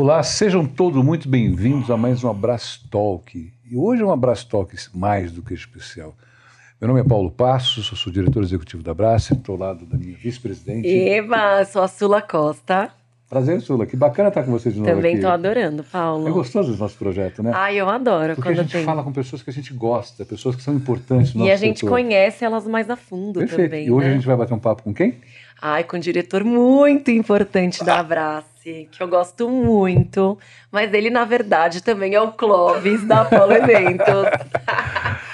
Olá, sejam todos muito bem-vindos a mais um Abraço Talk. E hoje é um Abraço Talk mais do que especial. Meu nome é Paulo Passos, sou diretor executivo da Abraço, estou ao lado da minha vice-presidente. Eba, sou a Sula Costa. Prazer, Sula, que bacana estar com você de novo Também aqui. Estou adorando, Paulo. É gostoso esse nosso projeto, né? Ai, eu adoro. Porque quando a gente fala com pessoas que a gente gosta, pessoas que são importantes no nosso E a gente setor. conhece elas mais a fundo. Perfeito. Também, E hoje né? a gente vai bater um papo com quem? Ai, com um diretor muito importante da Abrace, que eu gosto muito. Mas ele, na verdade, também é o Clóvis da Apollo Eventos.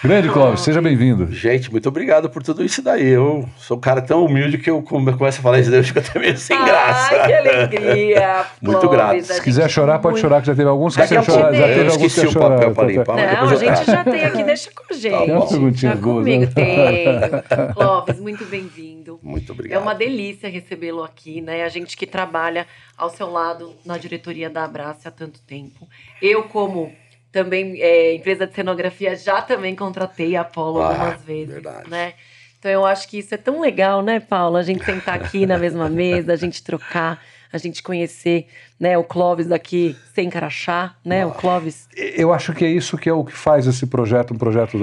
Grande Clóvis, seja bem-vindo. Gente, muito obrigado por tudo isso daí. Eu sou um cara tão humilde que eu começo a falar isso daí, eu fico até meio sem graça. Ai, que alegria. Muito Clóvis, grato. Se quiser chorar, pode chorar, que já teve alguns que Daqui a querem chorar. pouco Já teve eu alguns que esqueci o choraram. papel para limpar. mas Não, depois a eu gente trago. já tem aqui, deixa com a gente. Tem umas perguntinhas Tá boas, comigo, né? tem. Clóvis, muito bem-vindo. Muito É obrigado. uma delícia recebê-lo aqui, né? A gente que trabalha ao seu lado na diretoria da Abrace há tanto tempo. Eu, como também empresa de cenografia, já também contratei a Apollo algumas vezes, verdade. né? Então eu acho que isso é tão legal, né, Paulo? A gente sentar aqui na mesma mesa, a gente trocar, a gente conhecer, né, o Clóvis daqui sem crachá, né? O Clóvis. Eu acho que é isso que é o que faz esse projeto, um projeto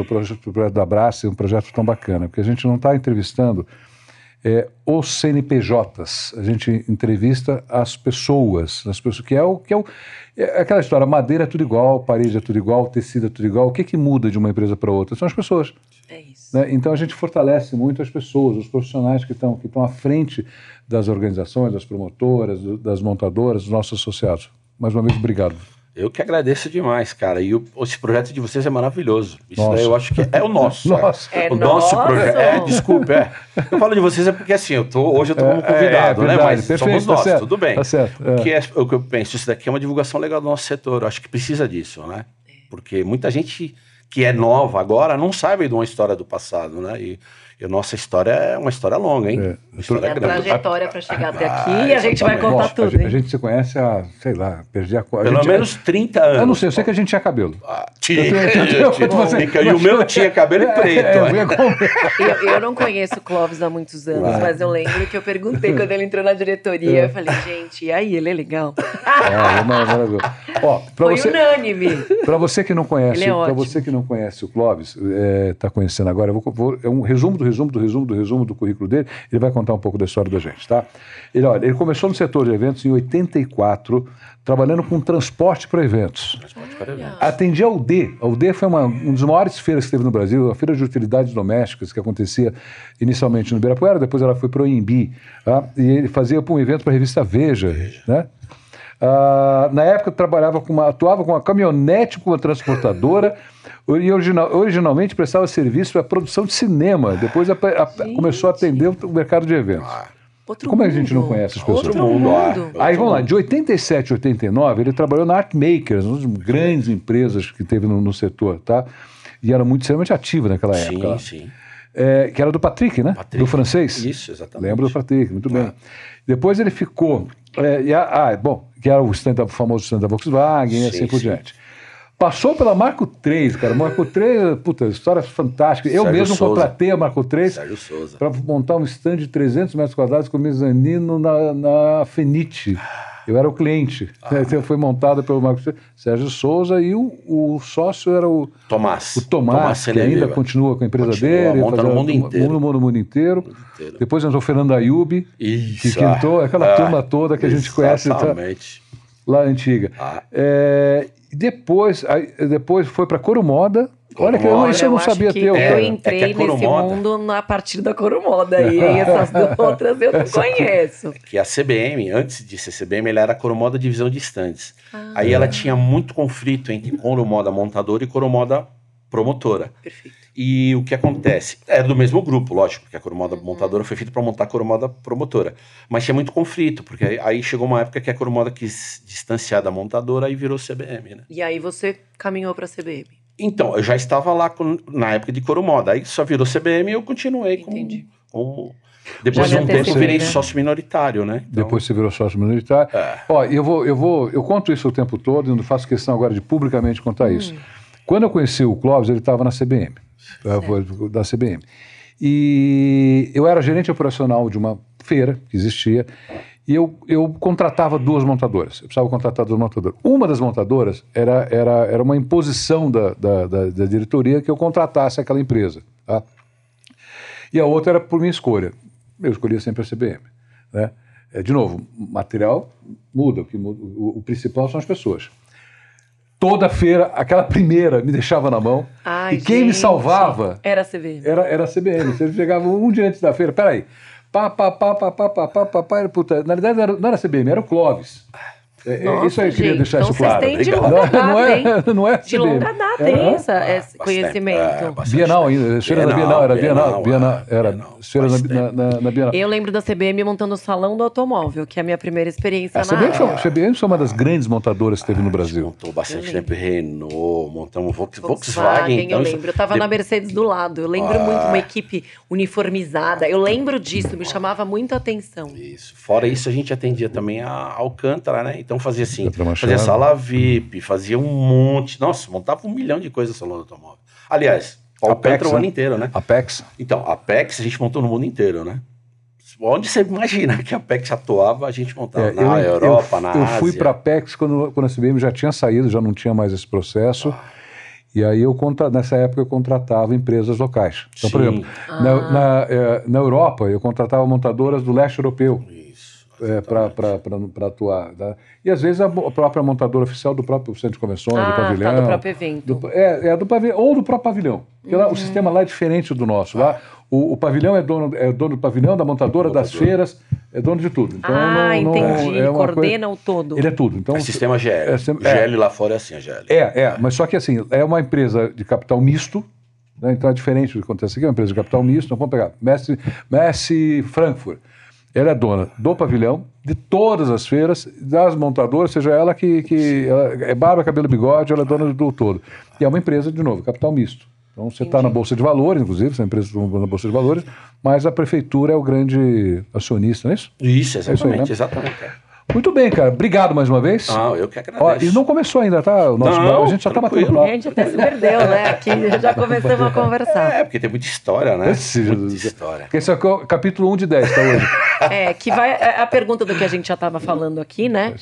da Abrace, um projeto tão bacana, porque a gente não está entrevistando os CNPJs, a gente entrevista as pessoas que é aquela história, madeira é tudo igual, parede é tudo igual, tecido é tudo igual, o que muda de uma empresa para outra? São as pessoas. É isso. Né? Então a gente fortalece muito as pessoas, os profissionais que estão à frente das organizações, das promotoras, das montadoras, dos nossos associados. Mais uma vez, obrigado. Eu que agradeço demais, cara. E esse projeto de vocês é maravilhoso. Isso Nossa. daí eu acho que é o nosso. Nossa. O nosso projeto. Desculpa. Eu falo de vocês porque assim, hoje eu tô como convidado, né? verdade, Mas perfeito, somos tá nós, certo, tudo bem. tá certo, O que eu penso, isso daqui é uma divulgação legal do nosso setor. Eu acho que precisa disso, né? Porque muita gente que é nova agora não sabe de uma história do passado, né? E a nossa história é uma história longa, hein? Uma história É a grande. trajetória para chegar até aqui e a gente vai exatamente. contar Bom, tudo, a hein? gente se conhece há, sei lá, perdi a conta. Pelo menos 30 anos. Eu não sei, eu sei que a gente tinha cabelo. Tinha. Você- E o meu tinha cabelo preto. Eu não conheço o Clóvis há muitos anos, mas eu lembro que eu perguntei quando ele entrou na diretoria. Eu falei, gente, e aí, ele é legal? Ó, Foi unânime. Para você que não conhece, Ele é para ótimo. você que não conhece o Clóvis, está conhecendo agora, é um resumo do currículo dele. Ele vai contar um pouco da história da gente, tá? Ele começou no setor de eventos em 84, trabalhando com transporte para eventos. Atendia a UD. A UD foi uma das maiores feiras que teve no Brasil, a feira de utilidades domésticas que acontecia inicialmente no Ibirapuera, depois ela foi para o Anhembi, tá? E ele fazia um evento para a revista Veja, né? Na época atuava com uma caminhonete, com uma transportadora, e originalmente prestava serviço para produção de cinema. Depois começou a atender o mercado de eventos. Como é que a gente não conhece as pessoas? Outro mundo. Aí vamos lá, de 87 a 89 ele trabalhou na Art Makers, uma das grandes empresas que teve no setor, tá? E era extremamente ativa naquela época. Lá. Sim. Que era do Patrick, né? Patrick. Do francês. Isso, exatamente. Lembro do Patrick, muito bem. Depois ele ficou, que era o famoso stand da Volkswagen e assim por diante. Passou pela Marco 3, cara. Marco 3, puta, história fantástica. Eu Sérgio mesmo Souza. contratei a Marco 3 Sérgio Souza. para montar um stand de 300 metros quadrados com mezanino na Fenite. Eu era o cliente. Então foi montada pelo Marco Sérgio Souza e o sócio era o Tomás. Tomás, que ainda continua com a empresa dele. Monta no mundo inteiro. No mundo inteiro. Depois entrou o Fernando Ayub, Isso. que entrou aquela turma toda que a gente conhece lá antiga. Depois foi para Coromoda. Olha, isso eu não sabia ter. Eu entrei nesse mundo a partir da Coromoda. E essas outras eu não conheço. Que a CBM, antes de ser CBM, ela era Coromoda Divisão de Estandes. Aí ela tinha muito conflito entre Coromoda Montadora e Coromoda Promotora. Perfeito. E o que acontece? Era do mesmo grupo, lógico, porque a Coromoda Montadora foi feita para montar a Coromoda Promotora. Mas tinha muito conflito, porque aí chegou uma época que a Coromoda quis distanciar da montadora e virou CBM, né? E aí você caminhou para a CBM? Então, eu já estava lá na época de Coromoda. Aí só virou CBM e eu continuei com depois de um tempo eu virei sócio minoritário, né? Então... Depois você virou sócio minoritário. Ó, eu conto isso o tempo todo e não faço questão agora de publicamente contar isso. Quando eu conheci o Clóvis, ele estava na CBM, da CBM. E eu era gerente operacional de uma feira que existia E eu contratava 2 montadoras. Eu precisava contratar 2 montadoras. Uma das montadoras era uma imposição da diretoria que eu contratasse aquela empresa. Tá? E a outra era por minha escolha. Eu escolhia sempre a CBM. Né? De novo, material muda. O principal são as pessoas. Toda feira, aquela primeira me deixava na mão. Ai, e quem me salvava... Era a CBM. Era a CBM. Você chegava um dia antes da feira. Peraí. Puta, na realidade não era a CBM, era o Clóvis. Nossa, isso aí eu queria deixar então isso claro. Vocês têm de longa data, não é de longa data, esse conhecimento. Bienal ainda, esfera da Bienal, era Bienal, era esfera na Bienal. Eu lembro da CBM montando o Salão do Automóvel, que é a minha primeira experiência na área. A CBM foi uma das grandes montadoras que teve no Brasil. Montou bastante tempo Renault, montamos Volkswagen. Então, eu lembro, eu tava na Mercedes do lado, eu lembro muito, uma equipe uniformizada, eu lembro disso, me chamava muito a atenção. Isso, fora isso a gente atendia também a Alcântara, né? Então fazia assim, fazia sala VIP, fazia um monte, nossa, montava 1 milhão de coisas no salão do automóvel. Aliás, Alcântara o ano inteiro, né? Apex. Então, a Apex a gente montou no mundo inteiro, né? Onde você imagina que a Apex atuava, a gente montava na Europa, na Ásia. Eu fui para a Apex quando a CBM já tinha saído, já não tinha mais esse processo. E aí, nessa época, eu contratava empresas locais. Então, por exemplo, na Europa, eu contratava montadoras do leste europeu. Para atuar. Tá? E às vezes a própria montadora oficial do próprio centro de convenções, do pavilhão. Do próprio evento. Do pavilhão, ou do próprio pavilhão. Porque lá, o sistema lá é diferente do nosso. Lá, o pavilhão é dono do pavilhão, da montadora, das feiras, é dono de tudo. Então, entendi. Coordena o todo. Ele é tudo. Então, sistema GL. GL lá fora é assim, a GL. Mas só que assim, é uma empresa de capital misto. Né? Então é diferente do que acontece aqui, é uma empresa de capital misto. Então vamos pegar Messi Frankfurt. Ela é dona do pavilhão, de todas as feiras, das montadoras, seja ela ela é barba, cabelo, bigode, ela é dona do todo. E é uma empresa, de novo, capital misto. Então você está na Bolsa de Valores, inclusive, essa empresa está na Bolsa de Valores, mas a prefeitura é o grande acionista, não é isso? Isso, exatamente, isso aí, né? exatamente. Muito bem, cara. Obrigado mais uma vez. Eu que agradeço. E não começou ainda, tá? O nosso a gente já está batendo papo. A gente até se perdeu, né? Aqui já começamos a conversar. Porque tem muita história, né? Muita história. Porque esse é o capítulo 1 de 10, tá hoje? Que vai a pergunta do que a gente já estava falando aqui, né?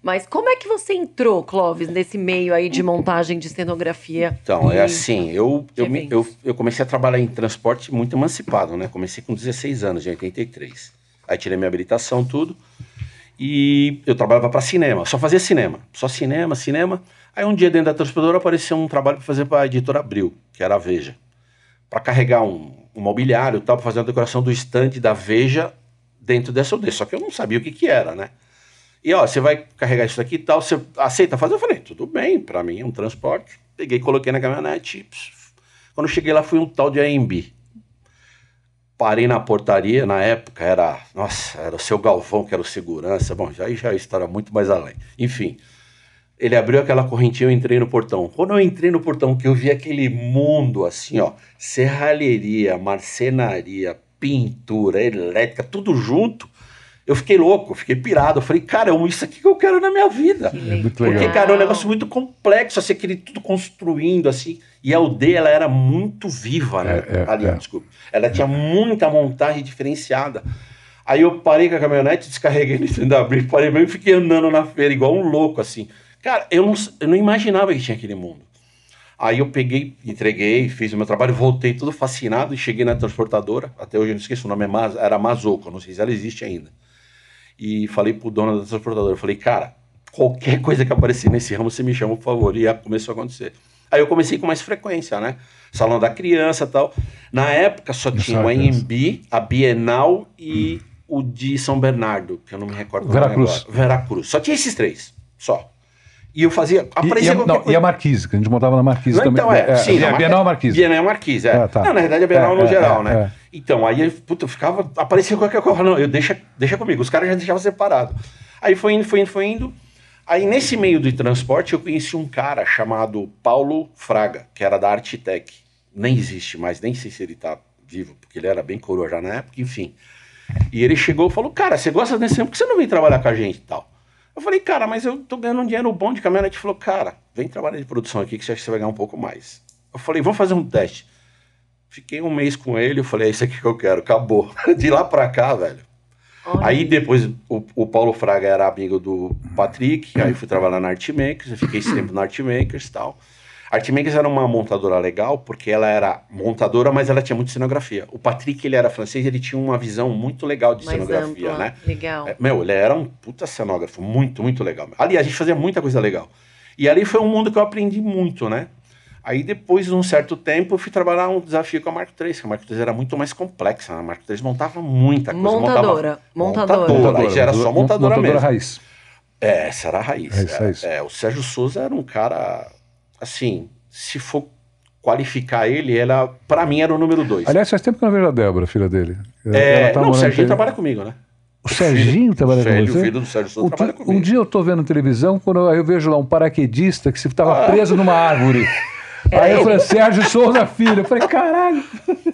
Mas como é que você entrou, Clóvis, nesse meio aí de montagem de cenografia? Então, é assim, eu comecei a trabalhar em transporte muito emancipado, né? Comecei com 16 anos, em 83. Aí tirei minha habilitação, tudo. E eu trabalhava para cinema, só fazia cinema. Só cinema. Aí um dia dentro da transportadora apareceu um trabalho para fazer para a editora Abril, que era a Veja. Para carregar um mobiliário e tal, para fazer uma decoração do estande da Veja dentro dessa aldeia. Só que eu não sabia o que era, né? E você vai carregar isso daqui e tal, você aceita fazer? Eu falei, tudo bem, para mim é um transporte. Peguei, coloquei na caminhonete. Quando eu cheguei lá, fui um tal de AMB. Parei na portaria, na época era o seu Galvão, que era o segurança. Bom, já é a história muito mais além. Enfim, ele abriu aquela correntinha, eu entrei no portão. Quando eu entrei no portão, que eu vi aquele mundo assim, serralheria, marcenaria, pintura, elétrica, tudo junto, eu fiquei louco, fiquei pirado. Eu falei, cara, isso aqui que eu quero na minha vida. Porque, cara, é um negócio muito complexo, assim, aquele tudo construindo, assim. E a aldeia, ela era muito viva, né? Desculpa. Ela tinha muita montagem diferenciada. Aí eu parei com a caminhonete, descarreguei no stand da Abril, parei mesmo e fiquei andando na feira, igual um louco, assim. Cara, eu não imaginava que tinha aquele mundo. Aí eu peguei, entreguei, fiz o meu trabalho, voltei tudo fascinado e cheguei na transportadora. Até hoje eu não esqueço, o nome era Mazoco, não sei se ela existe ainda. E falei pro dono da transportadora, eu falei, cara, qualquer coisa que aparecer nesse ramo, você me chama, por favor. E começou a acontecer. Aí eu comecei com mais frequência, né? Salão da Criança e tal. Na época só tinha o AMB, a Bienal e o de São Bernardo, que eu não me recordo. Veracruz. Só tinha esses 3, só. E eu fazia... E a Marquise, que a gente montava na Marquise também. Então, sim. A Bienal é Marquise. Bienal é Marquise, Tá. Não, na verdade a Bienal no geral, né? Então, aí eu ficava... Aparecia qualquer coisa. Não, deixa comigo. Os caras já deixavam separado. Aí foi indo. Aí nesse meio do transporte eu conheci um cara chamado Paulo Fraga, que era da Artitec. Nem existe mais, nem sei se ele tá vivo, porque ele era bem coroa já na época, enfim. E ele chegou e falou, cara, você gosta desse tempo, por que você não vem trabalhar com a gente e tal? Eu falei, cara, mas eu tô ganhando um dinheiro bom de caminhonete. Ele falou, cara, vem trabalhar de produção aqui que você acha que você vai ganhar um pouco mais. Eu falei, vamos fazer um teste. Fiquei um mês com ele, eu falei, é isso aqui que eu quero, acabou. De lá pra cá, velho. Olha. Aí depois o Paulo Fraga era amigo do Patrick, aí fui trabalhar na Artmakers, eu fiquei esse tempo na Artmakers e tal. A Artmakers era uma montadora legal, porque ela era montadora, mas ela tinha muita cenografia. O Patrick, ele era francês, ele tinha uma visão muito legal de Mais cenografia, ampla, né? legal. Ele era um puta cenógrafo, muito, muito legal. Ali a gente fazia muita coisa legal. E ali foi um mundo que eu aprendi muito, né? Aí depois de um certo tempo eu fui trabalhar um desafio com a Mark III, que a Mark III era muito mais complexa, né? A Mark III montava muita coisa. Montadora. Aí já era só montadora mesmo. Raiz. Essa era a raiz. Raiz. O Sérgio Souza era um cara, assim, se for qualificar ele, pra mim era o número 2. Aliás, faz tempo que eu não vejo a Débora, filha dele. O Serginho trabalha comigo, né? O Serginho trabalha com você? O filho do Sérgio Souza trabalha comigo. Um dia eu tô vendo televisão, quando eu vejo lá um paraquedista que estava preso numa árvore. Aí eu falei, Sérgio Souza Filho. Eu falei, caralho.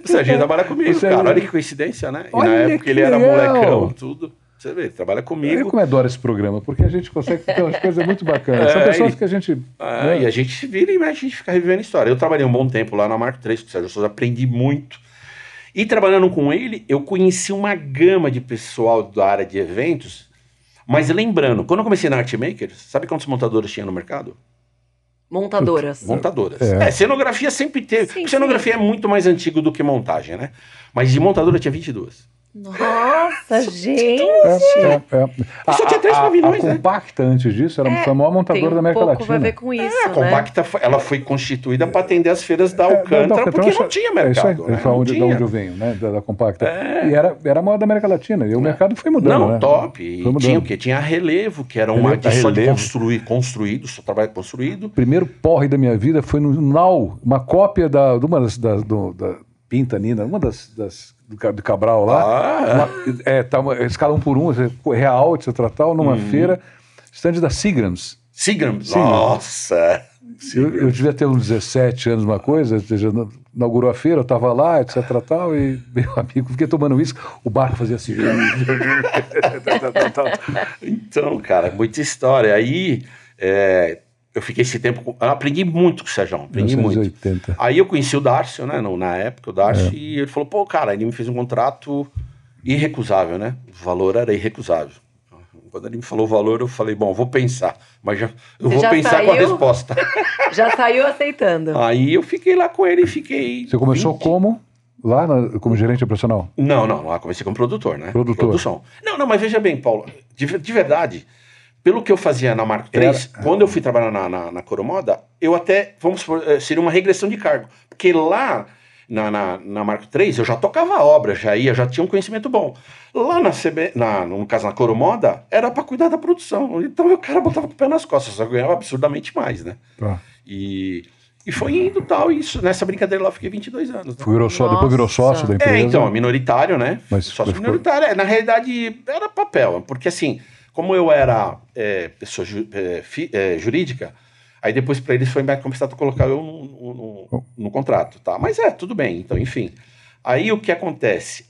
O Serginho trabalha comigo, cara. Olha que coincidência, né? E Olha, na época ele era legal. molecão, tudo. Você vê, ele trabalha Eu comigo. como eu adoro esse programa, porque a gente consegue ter umas coisas muito bacanas. São pessoas que a gente... né? E a gente se vira e mexe, a gente fica revivendo história. Eu trabalhei um bom tempo lá na Mark III com o Sérgio Souza, aprendi muito. E trabalhando com ele, eu conheci uma gama de pessoal da área de eventos. Mas lembrando, quando eu comecei na Artmakers, sabe quantos montadores tinha no mercado? Montadoras. Montadoras. É. Cenografia sempre teve. Sim, Cenografia é muito mais antigo do que montagem, né? Mas de montadora tinha 22. Nossa, gente! Só tinha 3 pavilhões, a né? Compacta, antes disso, era a maior montadora da América pouco Latina. vai ver com isso, A Compacta, ela foi constituída para atender as feiras da Alcântara, porque não tinha mercado. É onde eu venho, né? Da Compacta. E era a maior da América Latina. E o mercado foi mudando, Não, né? top. E tinha o quê? Tinha a Relevo, que era uma só de construído, só trabalho construído. O primeiro porre da minha vida foi no Nau, uma cópia de uma da Pinta Nina, uma do Cabral lá. Escala 1 por 1, real, etc. Tal, numa feira, stand da Seagrams. Seagrams? Nossa! Eu devia ter uns 17 anos, uma coisa, ou seja, inaugurou a feira, eu estava lá, etc. Tal, e meu amigo, fiquei tomando uísque, o barco fazia assim. Então, cara, muita história. Aí, eu fiquei esse tempo, eu aprendi muito com o Sérgio, aprendi 1980. muito. Aí eu conheci o Darcio, né, na época, o Darcio, e ele falou, pô, cara, ele me fez um contrato irrecusável, né, o valor era irrecusável. Quando ele me falou o valor, eu falei, bom, vou pensar, mas eu vou pensar com a resposta. Já saiu aceitando. Aí eu fiquei lá com ele e fiquei... Você começou como? Lá como gerente operacional? Não, lá comecei como produtor, né? Produtor. Produção. Não, mas veja bem, Paulo, de verdade... Pelo que eu fazia na Marco III, quando eu fui trabalhar na Coromoda, eu até, vamos supor, seria uma regressão de cargo. Porque lá na Marco III eu já tocava a obra, já tinha um conhecimento bom. Lá no caso na Coromoda, era para cuidar da produção. Então o cara botava com o pé nas costas, só ganhava absurdamente mais, né? Tá. E foi indo tal, e nessa brincadeira lá eu fiquei 22 anos. Né? Depois virou sócio da empresa. Então, minoritário, né? Mas sócio minoritário, na realidade era papel, porque assim... Como eu era pessoa jurídica, aí depois para eles foi mais complicado colocar eu no contrato, tá? Mas tudo bem, então, enfim. Aí o que acontece?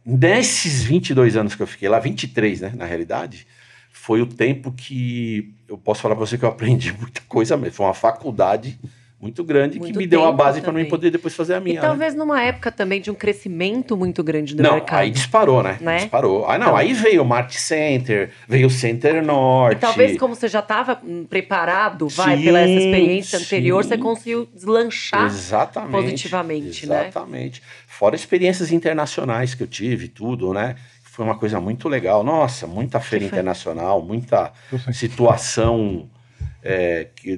Nesses 22 anos que eu fiquei lá, 23, né, na realidade, foi o tempo que eu posso falar para você que eu aprendi muita coisa mesmo. Foi uma faculdade muito grande que me deu a base para mim poder depois fazer a minha. E talvez numa época também de um crescimento muito grande do mercado. Não, aí disparou, né? Disparou. Aí veio o Mart Center, veio o Center Norte. E talvez como você já estava preparado, pela essa experiência anterior, você conseguiu deslanchar positivamente, né? Exatamente. Fora experiências internacionais que eu tive, tudo, né? Foi uma coisa muito legal. Nossa, muita feira internacional, muita situação...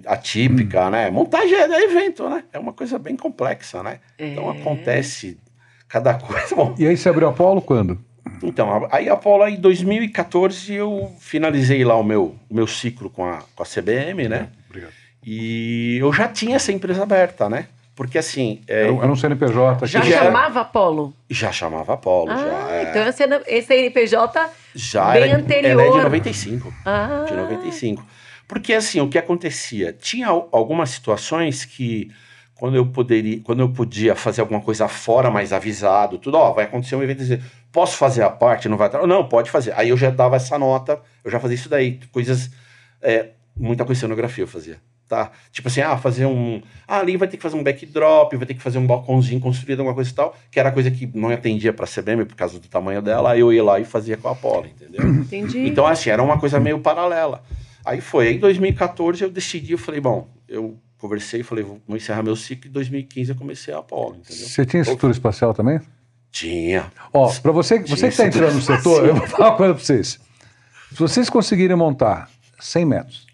atípica, né? Montagem é evento, né? É uma coisa bem complexa, né? Então acontece cada coisa. Bom, e aí você abriu a Apollo quando? Então, aí a Apollo, em 2014, eu finalizei lá o meu ciclo com a CBM, né? Obrigado. E eu já tinha essa empresa aberta, né? Porque assim... Era um CNPJ. Já chamava Apollo? Já chamava Apollo, Então esse CNPJ já bem era, anterior. Ela é de 95. De 95. Porque assim, o que acontecia? Tinha algumas situações que quando eu podia fazer alguma coisa fora, mais avisado, tudo, vai acontecer um evento, dizer, posso fazer a parte, não vai... Não, pode fazer. Aí eu já dava essa nota, eu já fazia isso daí, coisas, muita coisa de cenografia eu fazia. Tá. Tipo assim, fazer um... ali vai ter que fazer um backdrop, vai ter que fazer um balcãozinho construído, alguma coisa e tal, que era coisa que não atendia pra CBM por causa do tamanho dela, aí eu ia lá e fazia com a Apollo, entendeu? Entendi. Então, assim, era uma coisa meio paralela. Aí foi, aí em 2014 eu decidi, eu falei, bom, eu conversei, falei, vou encerrar meu ciclo, e em 2015 eu comecei a Apollo, entendeu? Você tinha estrutura espacial também? Tinha. Ó, para você que está entrando no setor, eu vou falar uma coisa para vocês. Se vocês conseguirem montar 100 metros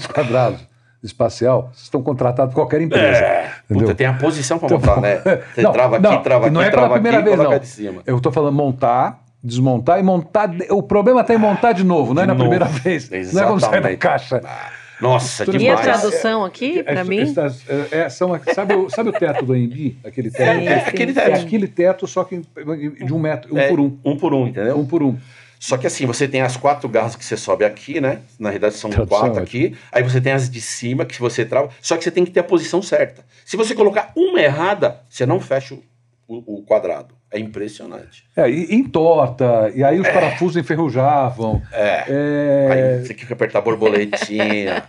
quadrados de espacial, vocês estão contratados por qualquer empresa. Puta, tem a posição para montar, né? Você trava aqui, trava aqui, não é trava pela primeira aqui, vez, coloca não. de cima. Eu estou falando montar, desmontar e montar. O problema está em montar de novo, não é na primeira vez. Exatamente. Não é quando sai da caixa. Nossa, E demais. a tradução aqui, para mim? Sabe o teto do AMB? Aquele teto? Aquele É teto. aquele teto, só que de 1 metro, por um. Um por um, entendeu? 1 por 1. Só que assim, você tem as 4 garras que você sobe aqui, né? Na realidade são Tradução, 4 aqui. Aí você tem as de cima que você trava. Só que você tem que ter a posição certa. Se você colocar uma errada, você não fecha o quadrado. É impressionante. E entorta, e aí os parafusos enferrujavam. Aí você tem que apertar a borboletinha.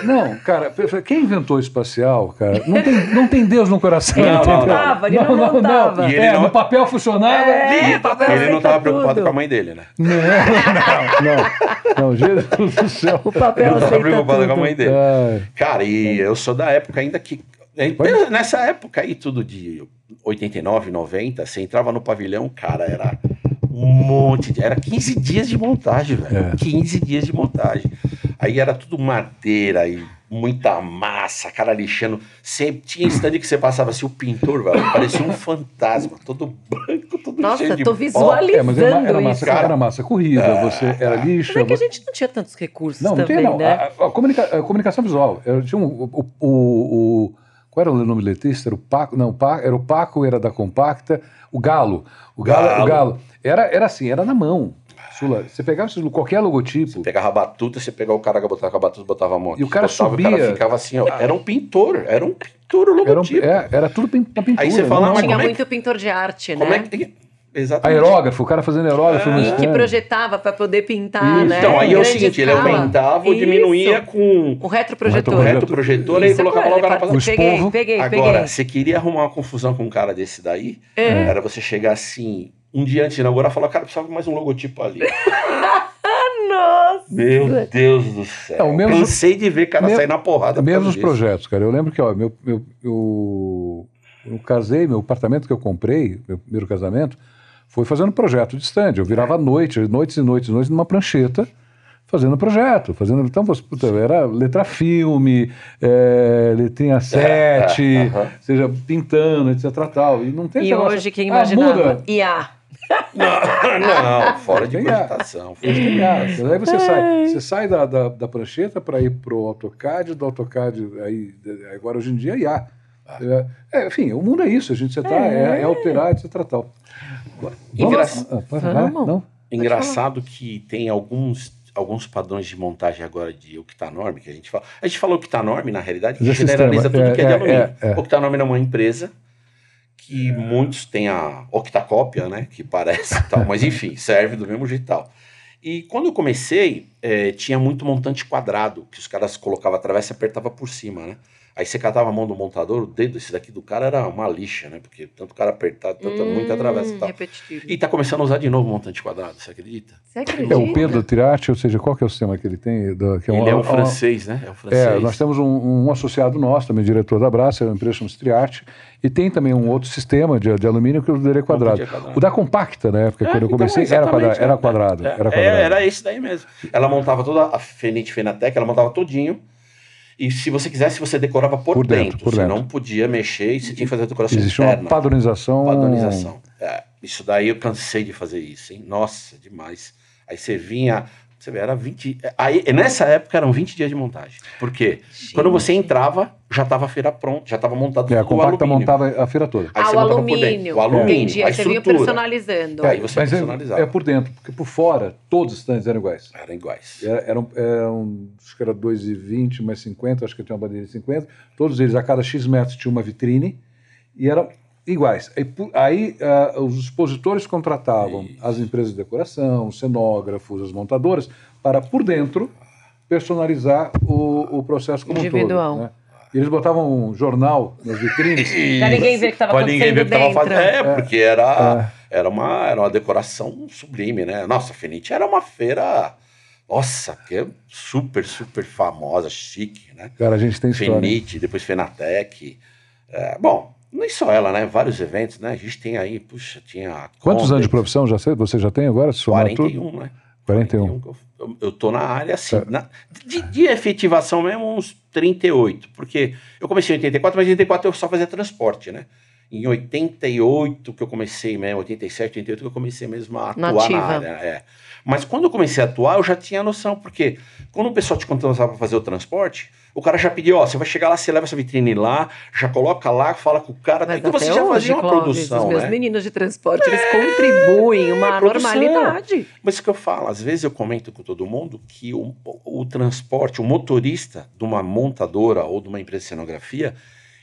Não, cara, quem inventou o espacial, cara? Não tem Deus no coração. Ele não entendeu? montava, ele não montava. E ele não- No papel funcionava. É, papel Ele não aceita estava preocupado tudo. com a mãe dele, né? Não, Jesus do céu. O papel Ele não estava aceita preocupado com a tudo. mãe dele. Ai, Cara, e eu sou da época ainda que... Nessa época aí, tudo de 89, 90, você entrava no pavilhão, cara, era um monte de... Era 15 dias de montagem, velho. 15 dias de montagem. Aí era tudo madeira e muita massa, cara lixando. Sempre tinha stand que você passava assim, o pintor, velho, parecia um fantasma, todo branco, todo Nossa, cheio de tô pó. visualizando mas era isso. massa, cara. era massa corrida, você era lixo. Mas é que a gente não tinha tantos recursos Não também, tem, não. né? A comunicação visual. Eu tinha qual era o nome do letrista? Era o Paco? Não, era o Paco, era da Compacta. O Galo. O Galo. Era assim, era na mão. Sula, você pegava qualquer logotipo. Pegava a batuta, você pegava o cara que botava a batuta, botava a mão. E o cara botava, subia. O cara ficava assim, ó. Era um pintor o logotipo. Era tudo na pintura. Aí você fala, não, mas Tinha como é muito pintor de arte, Como né? é que... Exatamente. aerógrafo, o cara fazendo aerógrafo no E que stand. projetava para poder pintar, né? Então, aí Em é o grande seguinte, ele escala. aumentava ou diminuía Isso. com O retroprojetor. o retroprojetor e Isso colocava é logo na coisa, O Peguei, espovo. peguei. Agora, você queria arrumar uma confusão com um cara desse daí, era você chegar assim, um dia antes de inaugurar, falar, cara, precisava de mais um logotipo ali. Nossa! Meu Deus do céu. É, o mesmo- Cansei de ver cara sair na porrada. por Mesmo causa os disso. projetos, cara. Eu lembro que, ó, eu casei, meu apartamento que eu comprei, meu primeiro casamento, foi fazendo projeto de stand. Eu virava noites e noites, numa prancheta, fazendo projeto. Então, puta, era letra filme, letrinha 7, seja, pintando, etc. Tal. E não tem E esse negócio, hoje, quem imaginava? muda. IA. Não, fora de Tem cogitação. Aí você sai da prancheta para ir pro AutoCAD, do AutoCAD, aí, agora hoje em dia, IA. Enfim, o mundo é isso, a gente é alterar, etc. Tal. Vamos. Não? Engraçado que tem alguns padrões de montagem agora de Octanorm que a gente fala. A gente fala Octanorm, na realidade, que Mas é generaliza sistema, tudo que é de alumínio. é. Octanorm é uma empresa que muitos têm a octacópia, né? Que parece e tal, mas enfim, serve do mesmo jeito e tal. E quando eu comecei, tinha muito montante quadrado, que os caras colocavam a travessa e apertavam por cima, né? Aí você catava a mão do montador, o dedo esse daqui do cara era uma lixa, né? Porque tanto o cara apertava, muita travessa e tal. Repetitivo. E tá começando a usar de novo o montante quadrado, você acredita? Você acredita? É o Pedro Tirati, ou seja, qual que é o sistema que ele tem? Que Ele é um francês, né? É um francês. nós temos um associado nosso, também diretor da Brasa, uma empresa chamada Triarte, e tem também um outro sistema de alumínio que o dele é quadrado. O da Compacta, na época, quando eu comecei, era quadrado. Era esse daí mesmo. Ela montava toda a Fenite Fenatec, ela montava todinho. E se você quisesse, você decorava por dentro. Você não podia mexer e você tinha que fazer a decoração Existe interna. uma padronização. Isso daí eu cansei de fazer isso, hein? Nossa, demais. Aí você vinha... Você vê, era 20... Aí, nessa época eram 20 dias de montagem. Por quê? Quando você entrava, já estava a feira pronta, já estava montado A tudo o Compacta alumínio. montava a feira toda. Aí você o montava por alumínio. dentro. O alumínio, Entendi. a Aí você vinha estrutura. personalizando. Aí você Mas personalizava. é por dentro, porque por fora, todos os stands eram iguais. Eram iguais. Acho que era 2,20 mais 50, acho que tinha uma bandeira de 50. Todos eles, a cada X metros, tinha uma vitrine e eram iguais. Aí os expositores contratavam as empresas de decoração, os cenógrafos, as montadoras, para por dentro personalizar o processo como um todo. Individual. Né? E eles botavam um jornal nas vitrines. Pra ninguém ver o que estava acontecendo dentro. Porque era uma decoração sublime, né? Nossa, a Fenite era uma feira, nossa, que é super, super famosa, chique, né? Cara, a gente tem história. Fenite, depois Fenatec. Bom, nem só ela, né? Vários eventos, né? A gente tem aí, puxa, tinha... Quantos anos de profissão você já tem agora? 41, né? 41. Eu tô na área, assim, de efetivação mesmo, uns 38, porque eu comecei em 84, mas em 84 eu só fazia transporte, né? Em 88 que eu comecei mesmo, 87, 88 que eu comecei mesmo a atuar na área. Mas quando eu comecei a atuar, eu já tinha noção, porque quando o pessoal te contratava para fazer o transporte, o cara já pediu, você vai chegar lá, você leva essa vitrine lá, já coloca lá, fala com o cara, então você já fazia uma produção, os meus meninos de transporte, eles contribuem uma normalidade. Mas isso que eu falo, às vezes eu comento com todo mundo que o transporte, o motorista de uma montadora ou de uma empresa de cenografia,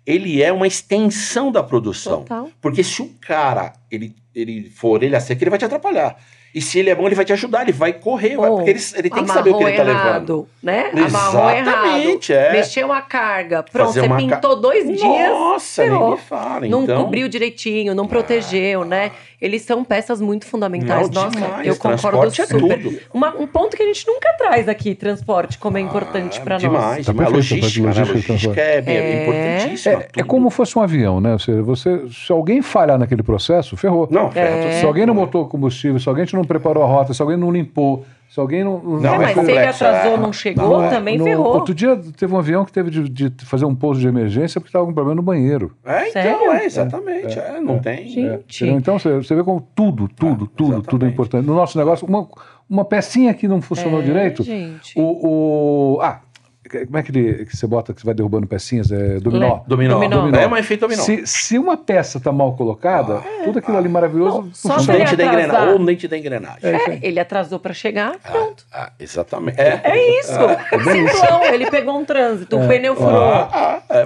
ele é uma extensão da produção. Total. Porque se o cara, ele for orelha seca, ele vai te atrapalhar. E se ele é bom, ele vai te ajudar, ele vai correr, porque ele tem que saber o que ele tá levando. Né? Exatamente, errado. Mexeu a carga. Pronto, você pintou 2 dias. Nossa, nem me fala. Não cobriu direitinho, não protegeu, né? Eles são peças muito fundamentais. Não, nossa, demais. eu concordo super. É tudo. Um ponto que a gente nunca traz aqui, transporte, como é importante para nós. Demais. A logística é importantíssima. É como fosse um avião, né? Ou seja, se alguém falhar naquele processo, ferrou. Não, Se alguém não botou combustível, se alguém não preparou a rota, se alguém não limpou, se alguém não... mas se ele atrasou, não chegou, também ferrou. Outro dia teve um avião que teve de fazer um pouso de emergência porque estava com problema no banheiro. Sério? Exatamente. Não tem. Gente. Então você vê como tudo é importante. No nosso negócio, uma pecinha que não funcionou direito, gente. como é que você bota que você vai derrubando pecinhas? Dominó. Dominó. É um efeito dominó. Se uma peça está mal colocada, tudo aquilo ali maravilhoso só o dente da engrenagem. Ou o dente da engrenagem. Ele atrasou para chegar, pronto. Exatamente. É isso. Simplão, ele pegou um trânsito, o pneu furou.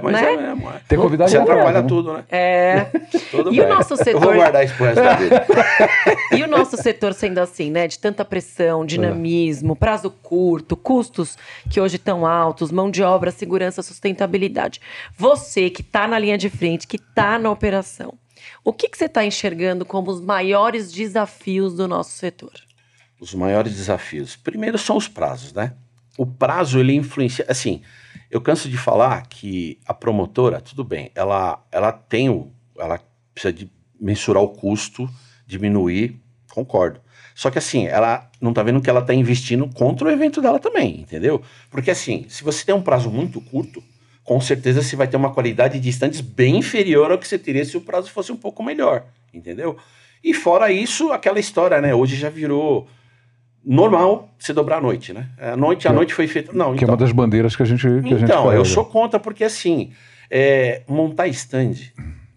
Mas né? é mesmo. Tem convidado Você atrapalha né? tudo, né? Tudo bem. O nosso setor... Eu vou guardar isso pro resto da vida. E o nosso setor sendo assim, né? De tanta pressão, dinamismo, prazo curto, custos que hoje estão altos, mão de obra, segurança, sustentabilidade. Você que está na linha de frente, que está na operação, o que você está enxergando como os maiores desafios do nosso setor? Os maiores desafios. Primeiro são os prazos, né? O prazo, ele influencia... Assim, eu canso de falar que a promotora, tudo bem, ela precisa de mensurar o custo, diminuir, concordo. Só que assim, ela não tá vendo que ela tá investindo contra o evento dela também, entendeu? Porque assim, se você tem um prazo muito curto, com certeza você vai ter uma qualidade de estandes bem inferior ao que você teria se o prazo fosse um pouco melhor, entendeu? E fora isso, aquela história, né? Hoje já virou normal você dobrar a noite, né? A noite foi feita... Não, que é uma das bandeiras que a gente eu sou contra porque assim,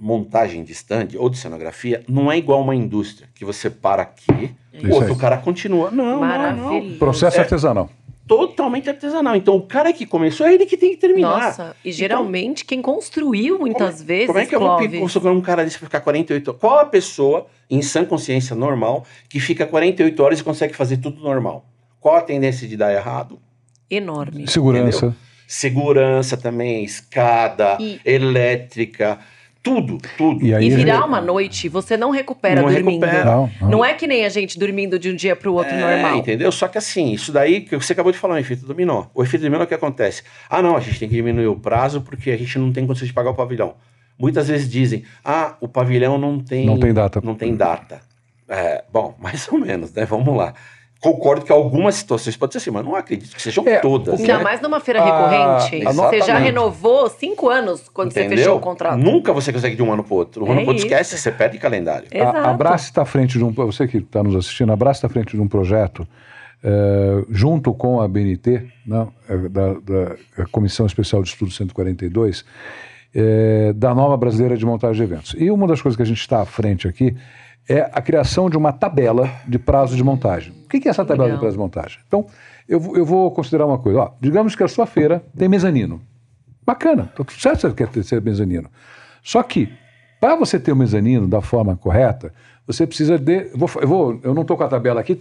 montagem de stand ou de cenografia não é igual uma indústria, que você para aqui, o outro cara continua. Não. Processo artesanal. Totalmente artesanal. Então, o cara que começou é ele que tem que terminar. Nossa, e geralmente quem construiu muitas vezes, como é que eu vou construir um cara desse pra ficar 48 horas? Qual a pessoa, em sã consciência normal, que fica 48 horas e consegue fazer tudo normal? Qual a tendência de dar errado? Enorme. Segurança. Entendeu? Segurança também, escada, elétrica... Tudo. E virar uma noite, você não recupera dormindo. Não é que nem a gente dormindo de um dia para o outro normal. Entendeu? Só que assim, isso daí que você acabou de falar, o efeito dominó. O efeito dominó é o que acontece? Não, a gente tem que diminuir o prazo porque a gente não tem condição de pagar o pavilhão. Muitas vezes dizem, o pavilhão não tem data. Não tem data. Bom, mais ou menos, né? Vamos lá. Concordo que algumas situações pode ser assim, mas não acredito que sejam todas. Ainda mais numa feira recorrente. Você já renovou 5 anos quando você fechou o contrato. Nunca você consegue de um ano para o outro. Um ano para o outro esquece, você perde calendário. A Brás está à frente de você que está nos assistindo, a Brás está à frente de um projeto junto com a BNT, né, da Comissão Especial de Estudo 142, da Nova Brasileira de Montagem de Eventos. E uma das coisas que a gente está à frente aqui é a criação de uma tabela de prazo de montagem. O que é essa tabela de prazo de montagem? Então, eu vou considerar uma coisa. Digamos que a sua feira tem mezanino. Bacana, então, certo que você quer ter mezanino. Só que, para você ter o mezanino da forma correta, você precisa de... Eu não estou com a tabela aqui,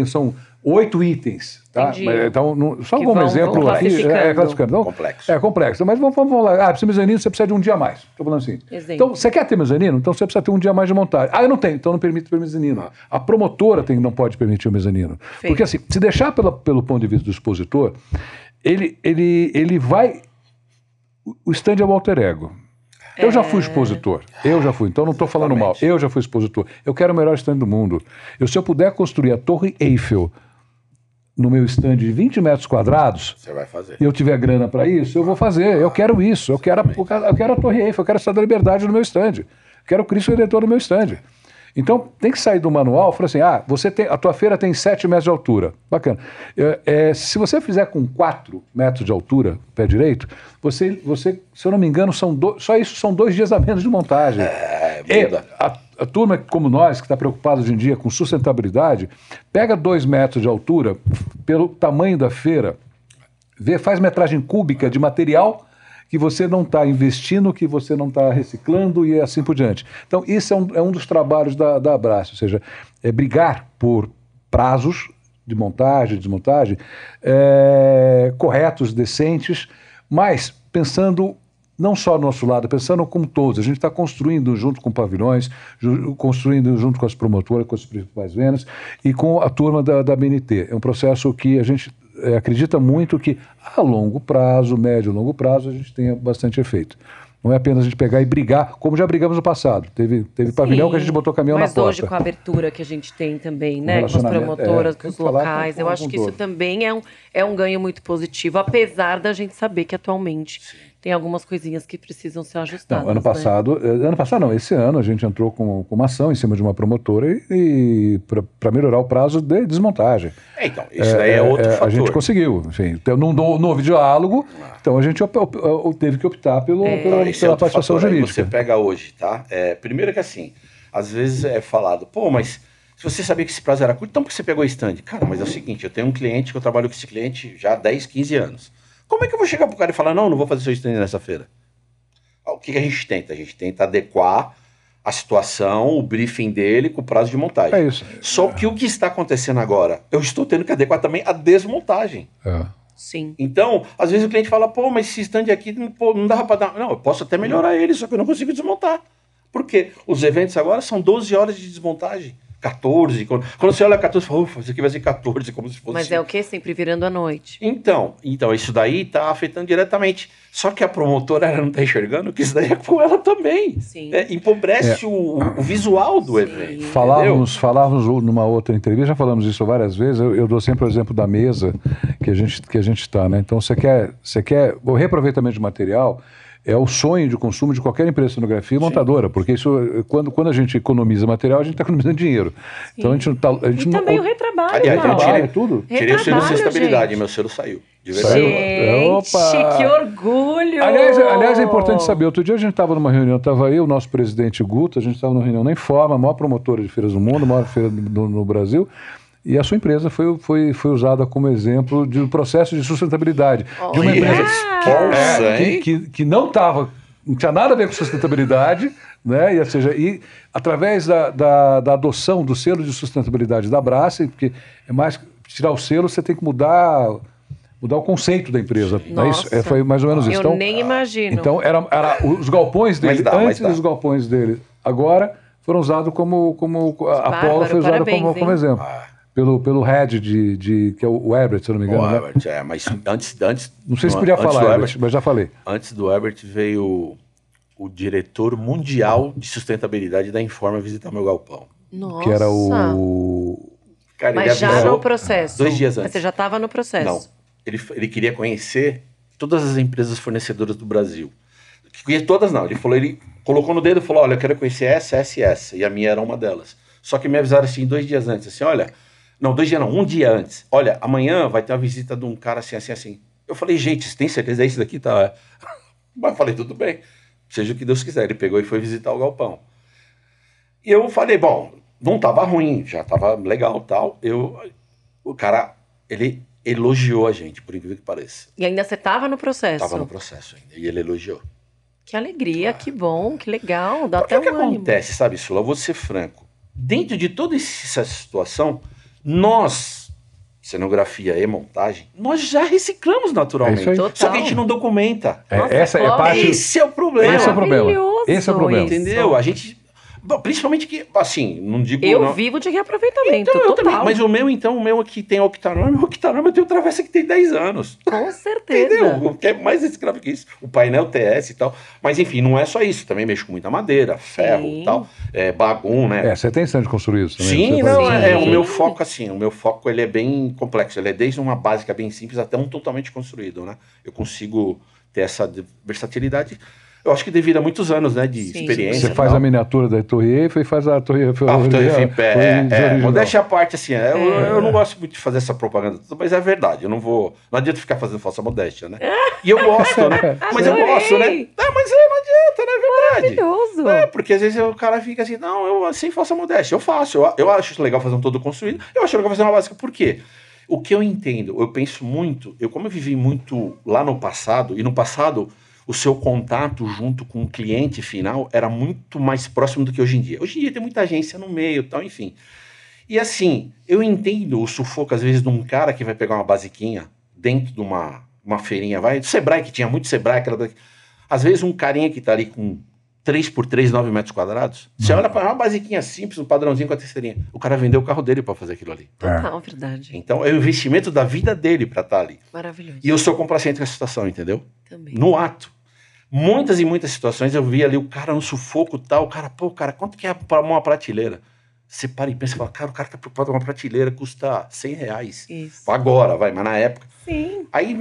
são 8 itens. Tá? Então, só como exemplo aqui, classificando. Então, complexo. É complexo. Mas vamos lá. Precisa de mezanino, você precisa de um dia a mais. Estou falando assim. Então, você quer ter mezanino? Então você precisa ter um dia a mais de montagem. Eu não tenho, então não permite ter mezanino. A promotora não pode permitir o mezanino. Porque assim, se deixar pelo ponto de vista do expositor, ele vai... O stand é o alter ego. Eu já fui expositor, então não estou falando mal, eu já fui expositor. Eu quero o melhor stand do mundo. Se eu puder construir a Torre Eiffel no meu stand de 20 metros quadrados, você vai fazer. E eu tiver grana para isso, eu vou fazer. Eu quero isso, eu quero a Torre Eiffel, eu quero a Estátua da Liberdade no meu stand, eu quero o Cristo Redentor no meu stand. Então, tem que sair do manual e falar assim, a tua feira tem 7 metros de altura. Bacana. Se você fizer com 4 metros de altura, pé direito, você se eu não me engano, só isso são 2 dias a menos de montagem. A turma como nós, que está preocupada hoje em dia com sustentabilidade, pega 2 metros de altura, pelo tamanho da feira, faz metragem cúbica de material que você não está investindo, que você não está reciclando e assim por diante. Então, isso é um dos trabalhos da Abrace, ou seja, é brigar por prazos de montagem, desmontagem, corretos, decentes, mas pensando não só do nosso lado, pensando como todos. A gente está construindo junto com pavilhões, construindo junto com as promotoras, com as principais vendas e com a turma da BNT. É um processo que a gente acredita muito que a longo prazo, médio e longo prazo, a gente tenha bastante efeito. Não é apenas a gente pegar e brigar, como já brigamos no passado. Teve pavilhão que a gente botou caminhão na porta. Mas hoje com a abertura que a gente tem também, né, com as promotoras, com os locais, eu acho que isso também é um ganho muito positivo, apesar da gente saber que atualmente tem algumas coisinhas que precisam ser ajustadas. Esse ano a gente entrou com uma ação em cima de uma promotora e para melhorar o prazo de desmontagem. Então, isso daí é outro fator. A gente conseguiu, enfim. Então, não houve diálogo, então a gente teve que optar pela participação jurídica. Você pega hoje, tá? Primeiro que assim, às vezes é falado, mas se você sabia que esse prazo era curto, então por que você pegou stand? Cara, mas é o seguinte, eu tenho um cliente que eu trabalho com esse cliente já há 10, 15 anos. Como é que eu vou chegar pro cara e falar, não vou fazer seu stand nessa feira? O que a gente tenta? A gente tenta adequar a situação, o briefing dele com o prazo de montagem. É isso. Só que o que está acontecendo agora, eu estou tendo que adequar também a desmontagem. Sim. Então, às vezes o cliente fala, mas esse stand aqui não dava para dar... Não, eu posso até melhorar ele, só que eu não consigo desmontar. Por quê? Os eventos agora são 12 horas de desmontagem. 14. Quando você olha 14, você fala, isso aqui vai ser 14, como se fosse... Mas é o quê? Sempre virando à noite. Então isso daí está afetando diretamente. Só que a promotora ela não está enxergando que isso daí é com ela também. Sim. Empobrece o visual do evento. Falávamos numa outra entrevista, já falamos isso várias vezes, eu dou sempre o exemplo da mesa que a gente está, né? Então você quer o reaproveitamento de material é o sonho de consumo de qualquer empresa de cenografia e montadora, porque isso, quando a gente economiza material, a gente está economizando dinheiro. Sim. Então a gente não... também o retrabalho, aliás, eu tirei tudo. Tirei o selo de sustentabilidade e meu selo saiu. De verdade. Gente, que orgulho! Aliás, é importante saber, outro dia a gente estava numa reunião, estava eu, o nosso presidente Guto, a gente estava numa reunião na Informa, a maior promotora de feiras do mundo, a maior feira no Brasil, e a sua empresa foi usada como exemplo de um processo de sustentabilidade. De uma empresa que não tinha nada a ver com sustentabilidade, né? E através da adoção do selo de sustentabilidade da Abrace, porque é mais tirar o selo, você tem que mudar o conceito da empresa. Né? Foi mais ou menos isso. Eu nem imagino. Então, era os galpões dele, antes dos galpões dele, agora foram usados como a Apollo foi usada como exemplo. Pelo head que é o Herbert, se eu não me engano. O Herbert, mas antes... Não sei se podia falar, Herbert, mas já falei. Antes do Herbert veio o diretor mundial de sustentabilidade da Informa visitar meu galpão. Nossa! Que era o... Cara, mas já no processo? 2 dias antes. Mas você já estava no processo? Não. Ele queria conhecer todas as empresas fornecedoras do Brasil. Todas não. Ele colocou no dedo e falou, olha, eu quero conhecer essa. E a minha era uma delas. Só que me avisaram assim 2 dias antes, assim, olha... Não, 2 dias não, 1 dia antes. Olha, amanhã vai ter uma visita de um cara assim. Eu falei, gente, você tem certeza? É isso daqui? Tá. Mas eu falei, tudo bem. Seja o que Deus quiser. Ele pegou e foi visitar o galpão. E eu falei, bom, não tava ruim, já tava legal e tal. O cara, ele elogiou a gente, por incrível que pareça. E ainda você tava no processo? Tava no processo ainda. E ele elogiou. Que alegria, que bom, que legal. Dá até um ânimo. O que ânimo. acontece, sabe, Sula? Eu vou ser franco. dentro de toda essa situação, nós, cenografia e montagem, nós já reciclamos naturalmente. É isso aí. Só que a gente não documenta. Nossa, Essa é Clóvis, parte... Esse é o problema. Esse é o problema. Maravilhoso Esse é o problema. isso. Entendeu? A gente... Bom, principalmente que, assim, não digo... Eu não... vivo de reaproveitamento, Então, eu total. também. Mas o meu aqui tem octanômetro, eu tenho travessa que tem 10 anos. Com certeza. Entendeu? O que é mais escravo que isso? O painel TS e tal. Mas, enfim, não é só isso. Também mexo com muita madeira, ferro e tal. Bagum, né? Você tem stand de construir isso também? Sim, Você não, faz- o meu foco, assim, o meu foco ele é bem complexo. Ele é desde uma básica bem simples até um totalmente construído, né? Eu consigo ter essa versatilidade. Eu acho que devido a muitos anos, né, de Sim. experiência. Você faz a miniatura da Torre Eiffel e faz a Torre Eiffel. Ah, Torre Eiffel em pé, original. modéstia à parte, assim, eu não gosto muito de fazer essa propaganda, mas é verdade, eu não adianta ficar fazendo falsa modéstia, né? E eu gosto, né? Mas eu Adorei. gosto, né? Mas não adianta, né? É verdade. Maravilhoso. Porque às vezes o cara fica assim, não, eu sem falsa modéstia, eu faço, eu acho legal fazer um todo construído, eu acho legal fazer uma básica, por quê? O que eu entendo, eu penso muito, como eu vivi muito lá no passado, e no passado o seu contato junto com o cliente final era muito mais próximo do que hoje em dia. Hoje em dia tem muita agência no meio e tal, enfim. E assim, eu entendo o sufoco, às vezes, de um cara que vai pegar uma basiquinha dentro de uma feirinha, do Sebrae, que tinha muito Sebrae, às vezes um carinha que tá ali com 3x3, 9 metros quadrados, você olha para uma basiquinha simples, um padrãozinho com a terceirinha, o cara vendeu o carro dele para fazer aquilo ali. Total, verdade. Então é o investimento da vida dele para estar ali. Maravilhoso. E eu sou complacente com essa situação, entendeu? Também. No ato. Muitas e muitas situações eu vi ali o cara no sufoco e tal, o cara, quanto que é para uma prateleira? Você para e pensa e fala, cara, o cara tá preocupado com uma prateleira, custa R$100. Isso. Agora, mas na época. Sim. Aí,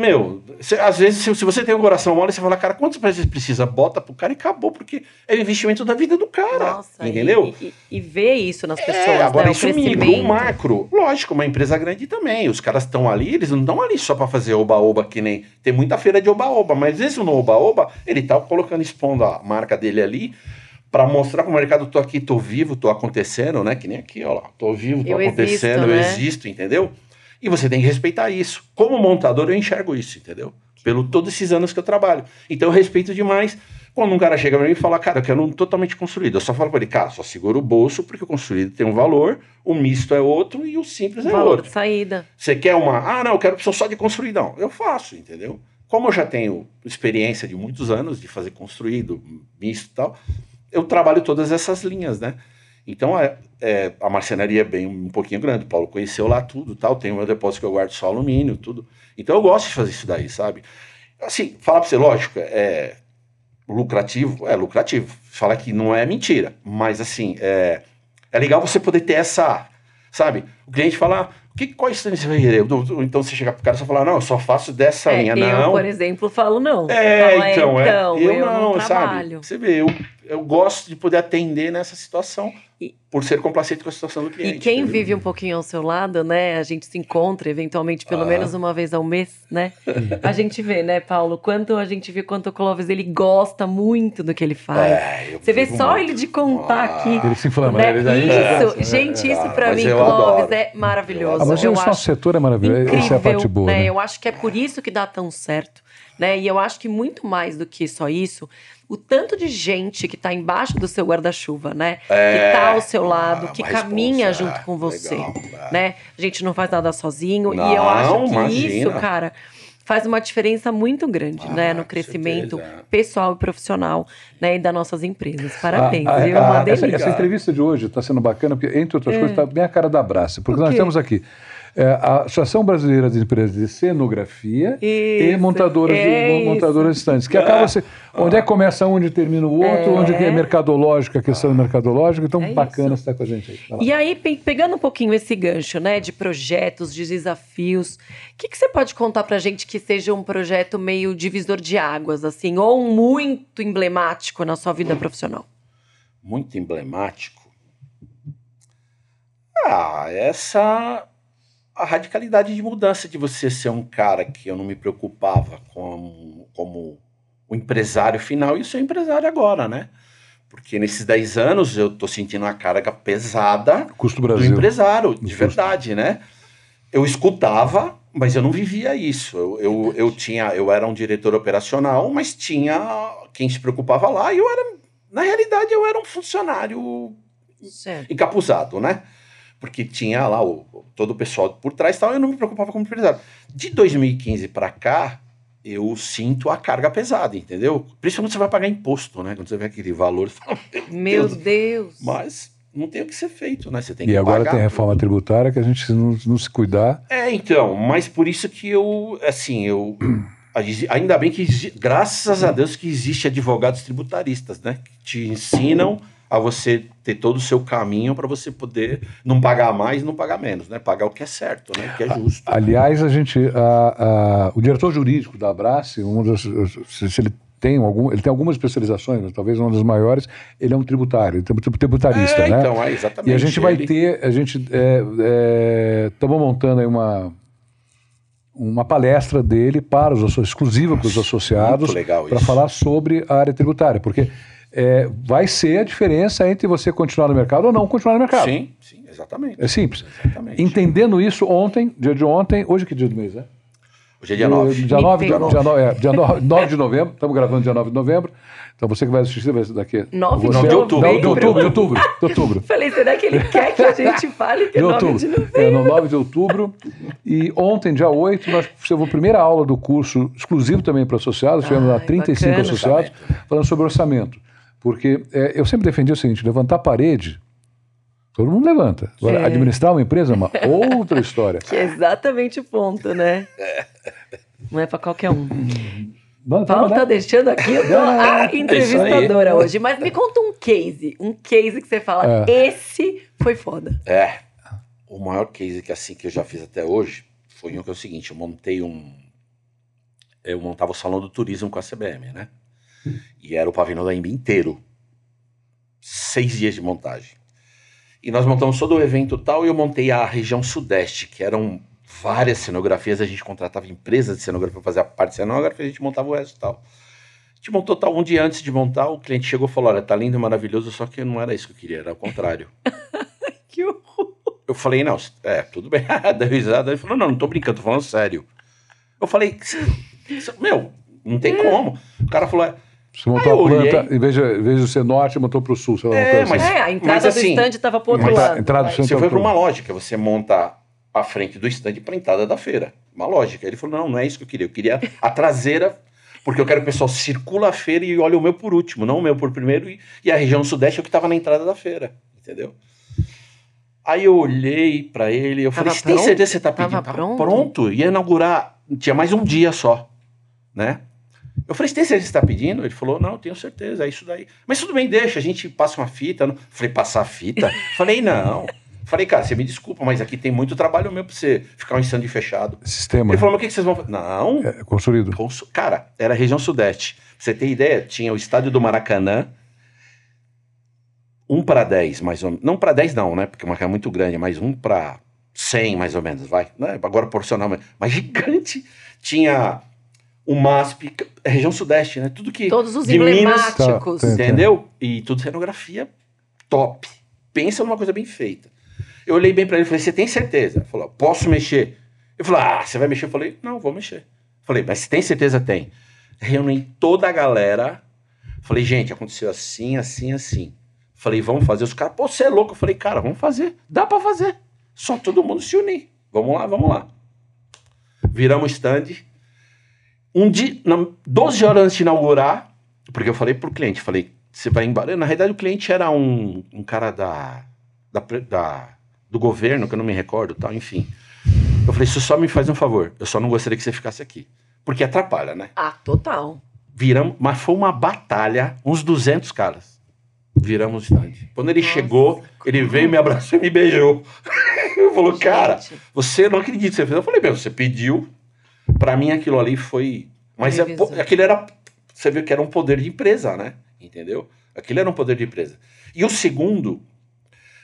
às vezes, se você tem um coração mole, você fala, cara, quantos vezes precisa? Bota pro cara e acabou, porque é o investimento da vida do cara. Nossa, entendeu? E ver isso nas pessoas, Agora né? isso micro, macro. Lógico, uma empresa grande também. Os caras estão ali, eles não estão ali só para fazer oba-oba, que nem... Tem muita feira de oba-oba, mas às vezes no oba-oba, ele tá expondo a marca dele ali, para mostrar para o mercado, tô aqui, tô vivo, tô acontecendo, né? Que nem aqui, ó lá, tô vivo, tô acontecendo, eu existo, entendeu? E você tem que respeitar isso. Como montador, eu enxergo isso, entendeu? Pelo todos esses anos que eu trabalho. Então eu respeito demais. Quando um cara chega para mim e fala, cara, eu quero um totalmente construído, eu só falo para ele, cara, só segura o bolso, porque o construído tem um valor, o misto é outro e o simples é valor outro. De saída. Você quer não, eu quero opção só de construidão. Eu faço, entendeu? Como eu já tenho experiência de muitos anos de fazer construído, misto e tal, eu trabalho todas essas linhas, né? Então a marcenaria é bem um pouquinho grande. O Paulo conheceu lá tudo, tal. Tem o meu depósito que eu guardo só alumínio, tudo. Então eu gosto de fazer isso daí, sabe? Assim, falar pra você, lógico, é lucrativo, Falar que não é mentira, mas assim, é legal você poder ter essa, sabe? O cliente fala, qual stand você vai querer? Então você chega pro cara e só fala, não, eu só faço dessa linha, não. Eu, por exemplo, falo não. Eu não trabalho. Sabe? Você vê, eu gosto de poder atender nessa situação, por ser complacente com a situação do cliente. E quem entendeu? vive um pouquinho ao seu lado, né? A gente se encontra eventualmente pelo menos uma vez ao mês, né? A gente vê, né, Paulo? Quanto o Clóvis, ele gosta muito do que ele faz. Você vê só muito. ele de contar aqui. Ele se inflama, né? ele Gente, isso pra mas mim, eu Clóvis, adoro. é maravilhoso. Mas eu o nosso acho setor é maravilhoso, incrível, essa é a parte boa, né? Eu acho que é por isso que dá tão certo, né? E eu acho que muito mais do que só isso, o tanto de gente que tá embaixo do seu guarda-chuva, né? Que tá ao seu lado, que caminha junto com você, legal, né? A gente não faz nada sozinho. Não, e eu acho que imagina. isso, cara, faz uma diferença muito grande, né? No crescimento pessoal e profissional, né? E das nossas empresas. Parabéns, viu? Uma delícia. Essa entrevista de hoje está sendo bacana, porque, entre outras coisas, está bem a cara da Brassia. Porque nós temos aqui a Associação Brasileira de Empresas de Cenografia e montadoras de estandes. Que acaba onde é que começa um, onde termina o outro, onde é mercadológica, a questão mercadológica. Então, bacana você estar com a gente aí. E aí, pegando um pouquinho esse gancho, né? De projetos, de desafios, o que você pode contar pra gente que seja um projeto meio divisor de águas, assim, ou um muito emblemático na sua vida profissional? Muito emblemático? A radicalidade de mudança de você ser um cara que eu não me preocupava como o empresário final, e eu sou empresário agora, né? Porque nesses 10 anos eu tô sentindo a carga pesada do empresário, de verdade, né? Eu escutava, mas eu não vivia isso. Eu era um diretor operacional, mas tinha quem se preocupava lá, e na realidade eu era um funcionário Certo. encapuzado, né? Porque tinha lá todo o pessoal por trás e tal, eu não me preocupava como empresário. De 2015 para cá, eu sinto a carga pesada, entendeu? Principalmente você vai pagar imposto, né? Quando você vê aquele valor, você fala, Meu Deus. Mas não tem o que ser feito, né? Você tem que E agora pagar tem a reforma tudo. tributária que a gente, se não se cuidar... Então, mas por isso que ainda bem que, graças a Deus que existe advogados tributaristas, né? Que te ensinam a você ter todo o seu caminho para você poder não pagar mais, não pagar menos, né? Pagar o que é certo, né? O que é justo. Aliás, o diretor jurídico da Abrace, se ele tem algumas especializações, mas talvez uma das maiores, ele é um tributário, ele é um tributarista, né? Então, exatamente. E a gente vai ter, estamos montando aí uma palestra dele exclusiva para os associados, para falar sobre a área tributária, porque vai ser a diferença entre você continuar no mercado ou não continuar no mercado. Sim, exatamente. É simples. Exatamente. Entendendo isso dia de ontem, hoje que dia do mês, né? Hoje é dia 9. Dia 9 de novembro, estamos gravando dia 9 de novembro. Então você que vai assistir vai daqui. 9 de outubro. De outubro. Falei, será que ele quer que a gente fale que é 9 de novembro? No 9 de outubro. E ontem, dia 8, nós fizemos a primeira aula do curso exclusivo também para associados. Tivemos lá 35 bacana. associados falando sobre orçamento. Porque eu sempre defendi o seguinte: levantar parede, todo mundo levanta. Agora, administrar uma empresa é uma outra história. Que é exatamente o ponto, né? Não é para qualquer um. Não, Paulo tá deixando aqui, eu tô a entrevistadora hoje. Mas me conta um case que você fala, esse foi foda. O maior case que eu já fiz até hoje foi que é o seguinte, eu montava o salão do turismo com a CBM, né? E era o pavilhão da Embi inteiro. 6 dias de montagem. E nós montamos todo o evento tal, e eu montei a região sudeste, que eram várias cenografias, a gente contratava empresas de cenografia para fazer a parte cenográfica, a gente montava o resto tal. A gente montou tal, um dia antes de montar, o cliente chegou e falou, olha, tá lindo e maravilhoso, só que não era isso que eu queria, era o contrário. Que horror. Eu falei, não, tudo bem, deu risada. Ele falou, não tô brincando, tô falando sério. Eu falei, não tem como. O cara falou, Você montou a planta, em vez de ser norte, montou para o sul. Sei lá, a entrada do stand estava para o outro lado. Você foi para uma lógica, você monta a frente do stand para a entrada da feira. Uma lógica. Ele falou, não é isso que eu queria a traseira, porque eu quero que o pessoal circula a feira e olhe o meu por último, não o meu por primeiro, e a região sudeste é o que estava na entrada da feira, entendeu? Aí eu olhei para ele e eu falei, você tem certeza que você está pedindo? Tava pronto, ia inaugurar, tinha mais um dia só, né? Eu falei, você tem certeza que você está pedindo? Ele falou, não, tenho certeza, é isso daí. Mas tudo bem, deixa, a gente passa uma fita. Não. Falei, passar a fita? Falei, não. Falei, cara, você me desculpa, mas aqui tem muito trabalho meu para você ficar um stand fechado. Sistema. Ele falou, mas o que vocês vão fazer? Não. Construído. Cara, era a região sudeste. Pra você ter ideia, tinha o estádio do Maracanã, 1 para 10, mais ou menos. Não para 10 não, né? Porque o Maracanã é muito grande, mas 1 para 100, mais ou menos, vai. Né? Agora proporcional, mas gigante. Tinha o MASP, região sudeste, né? Tudo que... Todos os emblemáticos. Minas, entendeu? E tudo cenografia top. Pensa numa coisa bem feita. Eu olhei bem pra ele e falei, você tem certeza? Ele falou, posso mexer? Eu falei, você vai mexer? Eu falei, não, vou mexer. Eu falei, mas você tem certeza? Tem. Reuni toda a galera. Falei, gente, aconteceu assim, assim, assim. Falei, vamos fazer. Os caras, pô, você é louco. Eu falei, cara, vamos fazer. Dá pra fazer. Só todo mundo se unir. Vamos lá, vamos lá. Viramos o stand. 12 horas antes de inaugurar, porque eu falei pro cliente, falei, você vai embora. Na realidade, o cliente era um cara do governo, que eu não me recordo, tal, enfim. Eu falei, você só me faz um favor, eu só não gostaria que você ficasse aqui. Porque atrapalha, né? Total. Viramos, mas foi uma batalha, uns 200 caras. Viramos o stand. Quando ele chegou, ele veio, me abraçou e me beijou. Ele falou, cara, você não acredita que você fez. Eu falei, você pediu. Pra mim aquilo ali foi... Mas aquilo era... Você viu que era um poder de empresa, né? Entendeu? Aquilo era um poder de empresa. E o segundo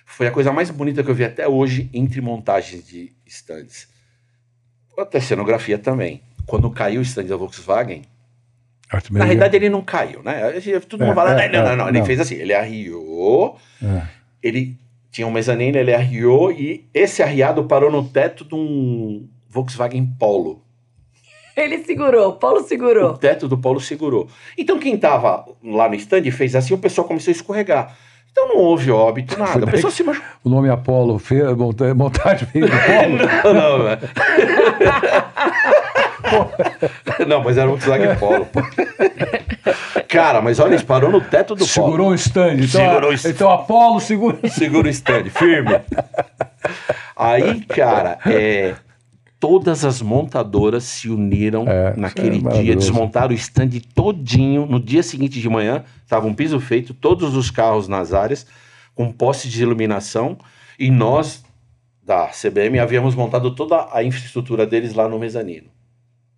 foi a coisa mais bonita que eu vi até hoje entre montagens de stands. Até cenografia também. Quando caiu o stand da Volkswagen, na realidade ele não caiu, né? Todo mundo fala, não. Ele fez assim, ele arriou, ele tinha um mezanino, ele arriou e esse arriado parou no teto de um Volkswagen Polo. Ele segurou, o Paulo segurou. O teto do Polo segurou. Então quem tava lá no stand fez assim, o pessoal começou a escorregar. Então não houve óbito, nada. A pessoa se machucou. O nome Apolo, montagem veio do Polo? Não, velho. Não, mas era um Volkswagen Polo. Cara, mas olha, ele parou no teto do Polo. Segurou o stand. Então, Segurou o stand. então Apolo segura. Segura o stand, firme. Aí, cara, todas as montadoras se uniram naquele dia, desmontaram o stand todinho. No dia seguinte de manhã, estava um piso feito, todos os carros nas áreas, com postes de iluminação, e nós, da CBM, havíamos montado toda a infraestrutura deles lá no mezanino.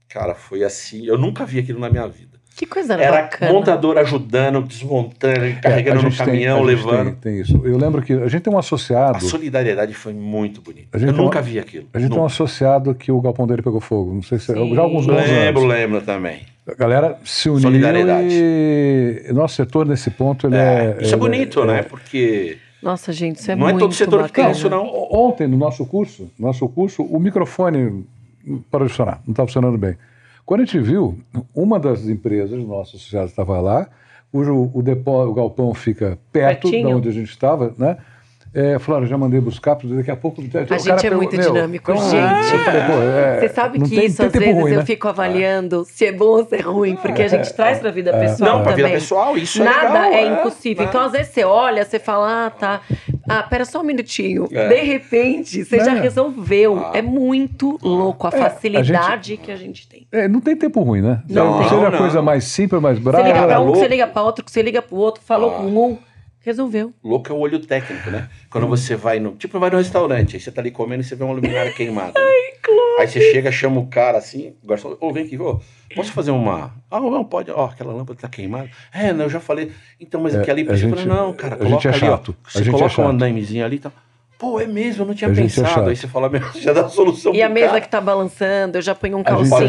Cara, foi assim, eu nunca vi aquilo na minha vida. Que coisa Era bacana. montador ajudando, desmontando, carregando no caminhão, levando. Tem isso. Eu lembro que a gente tem um associado. A solidariedade foi muito bonita. Eu nunca vi aquilo. A gente tem um associado que o galpão dele pegou fogo. Não sei se já alguns bons anos. Lembro também. A galera se uniu e nosso setor nesse ponto ele isso é bonito, né? Porque nossa, gente, isso é não muito é todo setor que tem bacana. isso, não. Ontem no nosso curso, o microfone parou de funcionar, não estava funcionando bem. Quando a gente viu, uma das empresas, nosso associado estava lá, cujo o galpão fica perto de onde a gente estava, né? Falaram, já mandei buscar, porque daqui a pouco... A gente é muito dinâmico, gente. Eu falei, você sabe que isso, às vezes, eu fico avaliando se é bom ou se é ruim, porque a gente traz pra vida pessoal Não, pra também. vida pessoal, isso Nada é legal. é impossível. Então, às vezes, você olha, você fala, tá... pera só um minutinho. De repente, você já resolveu. É muito louco a facilidade que a gente tem. Não tem tempo ruim, né? Não seja a coisa mais simples, mais brava. Você liga pra um, você liga pra outro, você liga pro outro, falou com um, resolveu. Louco é o olho técnico, né? Quando você vai no restaurante, aí você tá ali comendo e você vê uma luminária queimada. Né? Ai, claro. Aí você chega, chama o cara assim, o garçom, vem aqui, posso fazer uma... não, pode, aquela lâmpada tá queimada. Não, eu já falei. Então, mas aqui ali, você fala, não, cara, coloca ali, chato. Você coloca um andaimezinho ali e tal. Pô, é mesmo, eu não tinha pensado. Aí você fala, já dá a solução. E a mesa que tá balançando, eu já ponho um calcinho.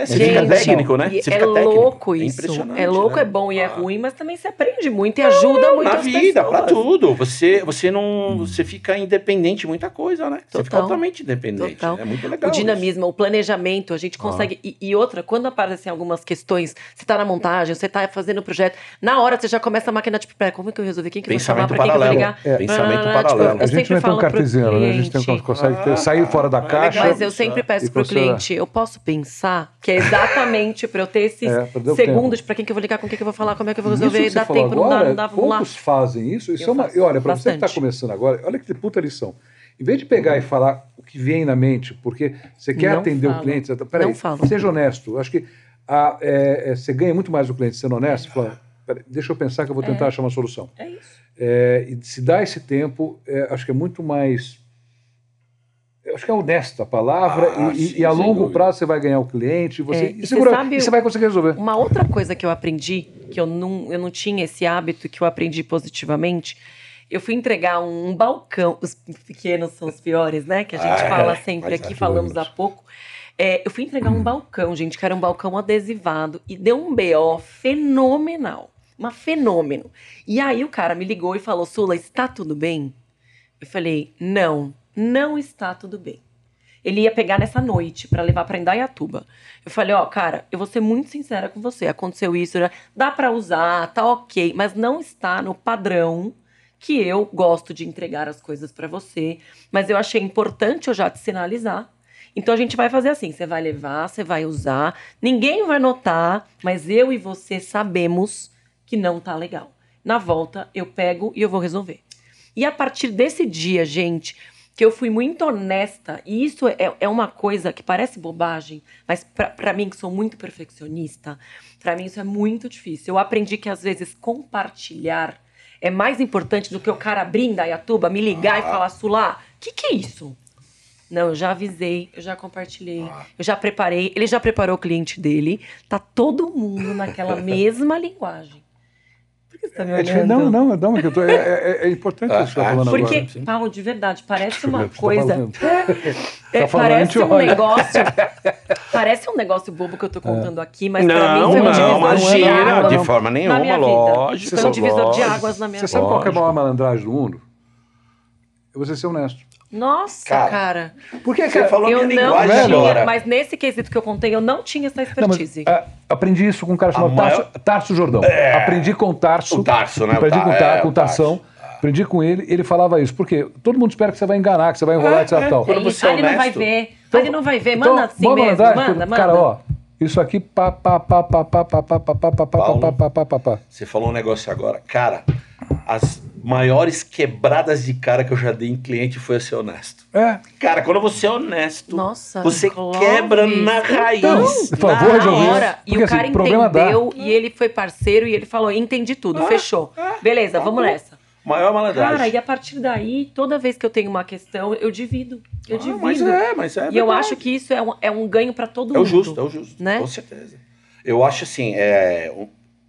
Você fica técnico, né? Você fica técnico. Louco isso. É louco, é bom e é ruim, mas também você aprende muito e ajuda muito na as vida, pessoas. pra tudo. Você não... Você fica independente de muita coisa, né? Você fica totalmente independente. Total. É muito legal. O dinamismo, o planejamento, a gente consegue... E outra, quando aparecem algumas questões, você tá na montagem, você tá fazendo o projeto, na hora você já começa a máquina, tipo, como é que eu resolvi? Quem que vai chamar? Pra quem que eu vou ligar? Pensamento paralelo. A gente não é tão cartesiano, né? A gente consegue sair fora da caixa. Mas eu sempre peço pro cliente, eu posso pensar que é exatamente para eu ter esses segundos para quem que eu vou ligar, com quem que eu vou falar, como é que eu vou resolver, dá tempo, agora, não dá, vamos lá. Poucos fazem isso. Isso e olha, para você que está começando agora, olha que puta lição. Em vez de pegar e falar o que vem na mente, porque você quer atender o cliente, peraí, seja honesto. Acho que você ganha muito mais do cliente sendo honesto. Fala, deixa eu pensar que eu vou tentar achar uma solução. É isso. E se dá esse tempo, acho que é muito mais... Acho que é honesta a palavra e a longo prazo você vai ganhar o cliente e você vai conseguir resolver. Uma outra coisa que eu aprendi, que eu não tinha esse hábito, que eu aprendi positivamente, eu fui entregar um balcão, os pequenos são os piores, né? Que a gente fala sempre aqui, falamos há pouco. Eu fui entregar um balcão, gente, que era um balcão adesivado e deu um BO fenomenal. Fenômeno. E aí o cara me ligou e falou, Sula, está tudo bem? Eu falei, não está tudo bem. Ele ia pegar nessa noite para levar para Indaiatuba. Eu falei, cara, eu vou ser muito sincera com você. Aconteceu isso, dá para usar, tá ok, mas não está no padrão que eu gosto de entregar as coisas para você. Mas eu achei importante eu já te sinalizar. Então a gente vai fazer assim, você vai levar, você vai usar, ninguém vai notar, mas eu e você sabemos que não tá legal. Na volta, eu pego e eu vou resolver. E a partir desse dia, gente... que eu fui muito honesta, e isso é uma coisa que parece bobagem, mas pra mim, que sou muito perfeccionista, pra mim isso é muito difícil. Eu aprendi que, às vezes, compartilhar é mais importante do que o cara abrir em Indaiatuba, me ligar e falar, Sula, que é isso? Não, eu já avisei, eu já compartilhei, eu já preparei, ele já preparou o cliente dele, tá todo mundo naquela mesma linguagem. Por que você tá me olhando? Não, é importante isso que você tá falando agora. Porque, Paulo, de verdade, parece uma coisa... Parece um negócio bobo que eu tô contando aqui, mas pra mim foi um divisor de águas de forma nenhuma, lógico. Foi um divisor de águas na minha vida. Você sabe qual é a maior malandragem do mundo? É você ser honesto. Nossa, Cara, cara. Porque, Você cara, falou Eu minha não linguagem tinha, agora. mas nesse quesito que eu contei, eu não tinha essa não, mas, expertise. aprendi isso com um cara chamado maior- Tarso Jordão. Aprendi com o Tarso. O Tarso, né? Aprendi com o o Tarsão. Aprendi com ele, ele falava isso. Porque todo mundo espera que você vai enganar, que você vai enrolar, etc. Tal. Quando você é ele não vai honesto. ver. Ele não vai ver. Manda Então, assim vamos mesmo. mandar, Manda. cara, ó, isso aqui pá, pá, pá, pá, pá, pá, pá, pá, pá, pá, pá, Paulo. pá, pá, pá, pá, pá. Você falou um negócio agora. Cara, as maiores quebradas de cara que eu já dei em cliente foi a ser honesto. É. Cara, quando você é honesto, Nossa, você Clóvis. quebra na raiz. Então, por favor, Na resolver. Hora. E Porque, o cara assim, problema dá. entendeu, e ele foi parceiro, e ele falou, entendi tudo, fechou. Beleza, vamos nessa. Maior malandragem. Cara, e a partir daí, toda vez que eu tenho uma questão, eu divido. Eu divido. Mas é E eu verdade. acho que isso é um ganho pra todo É mundo. o justo, Né? com certeza. Eu acho assim,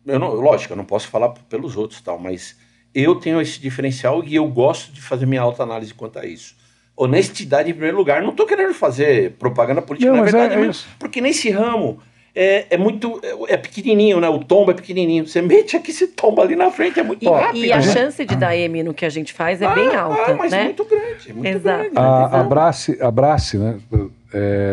lógico, eu não posso falar pelos outros, tal, mas eu tenho esse diferencial e eu gosto de fazer minha autoanálise quanto a isso. Honestidade em primeiro lugar. Não estou querendo fazer propaganda política, Não, na mas verdade é mesmo, isso. porque nesse ramo é pequenininho, né? O tombo é pequenininho. Você mete aqui, você tomba ali na frente, é muito rápido. E a chance de dar M no que a gente faz é bem alta, mas né? muito grande, muito Exato. grande. A Abrace, né?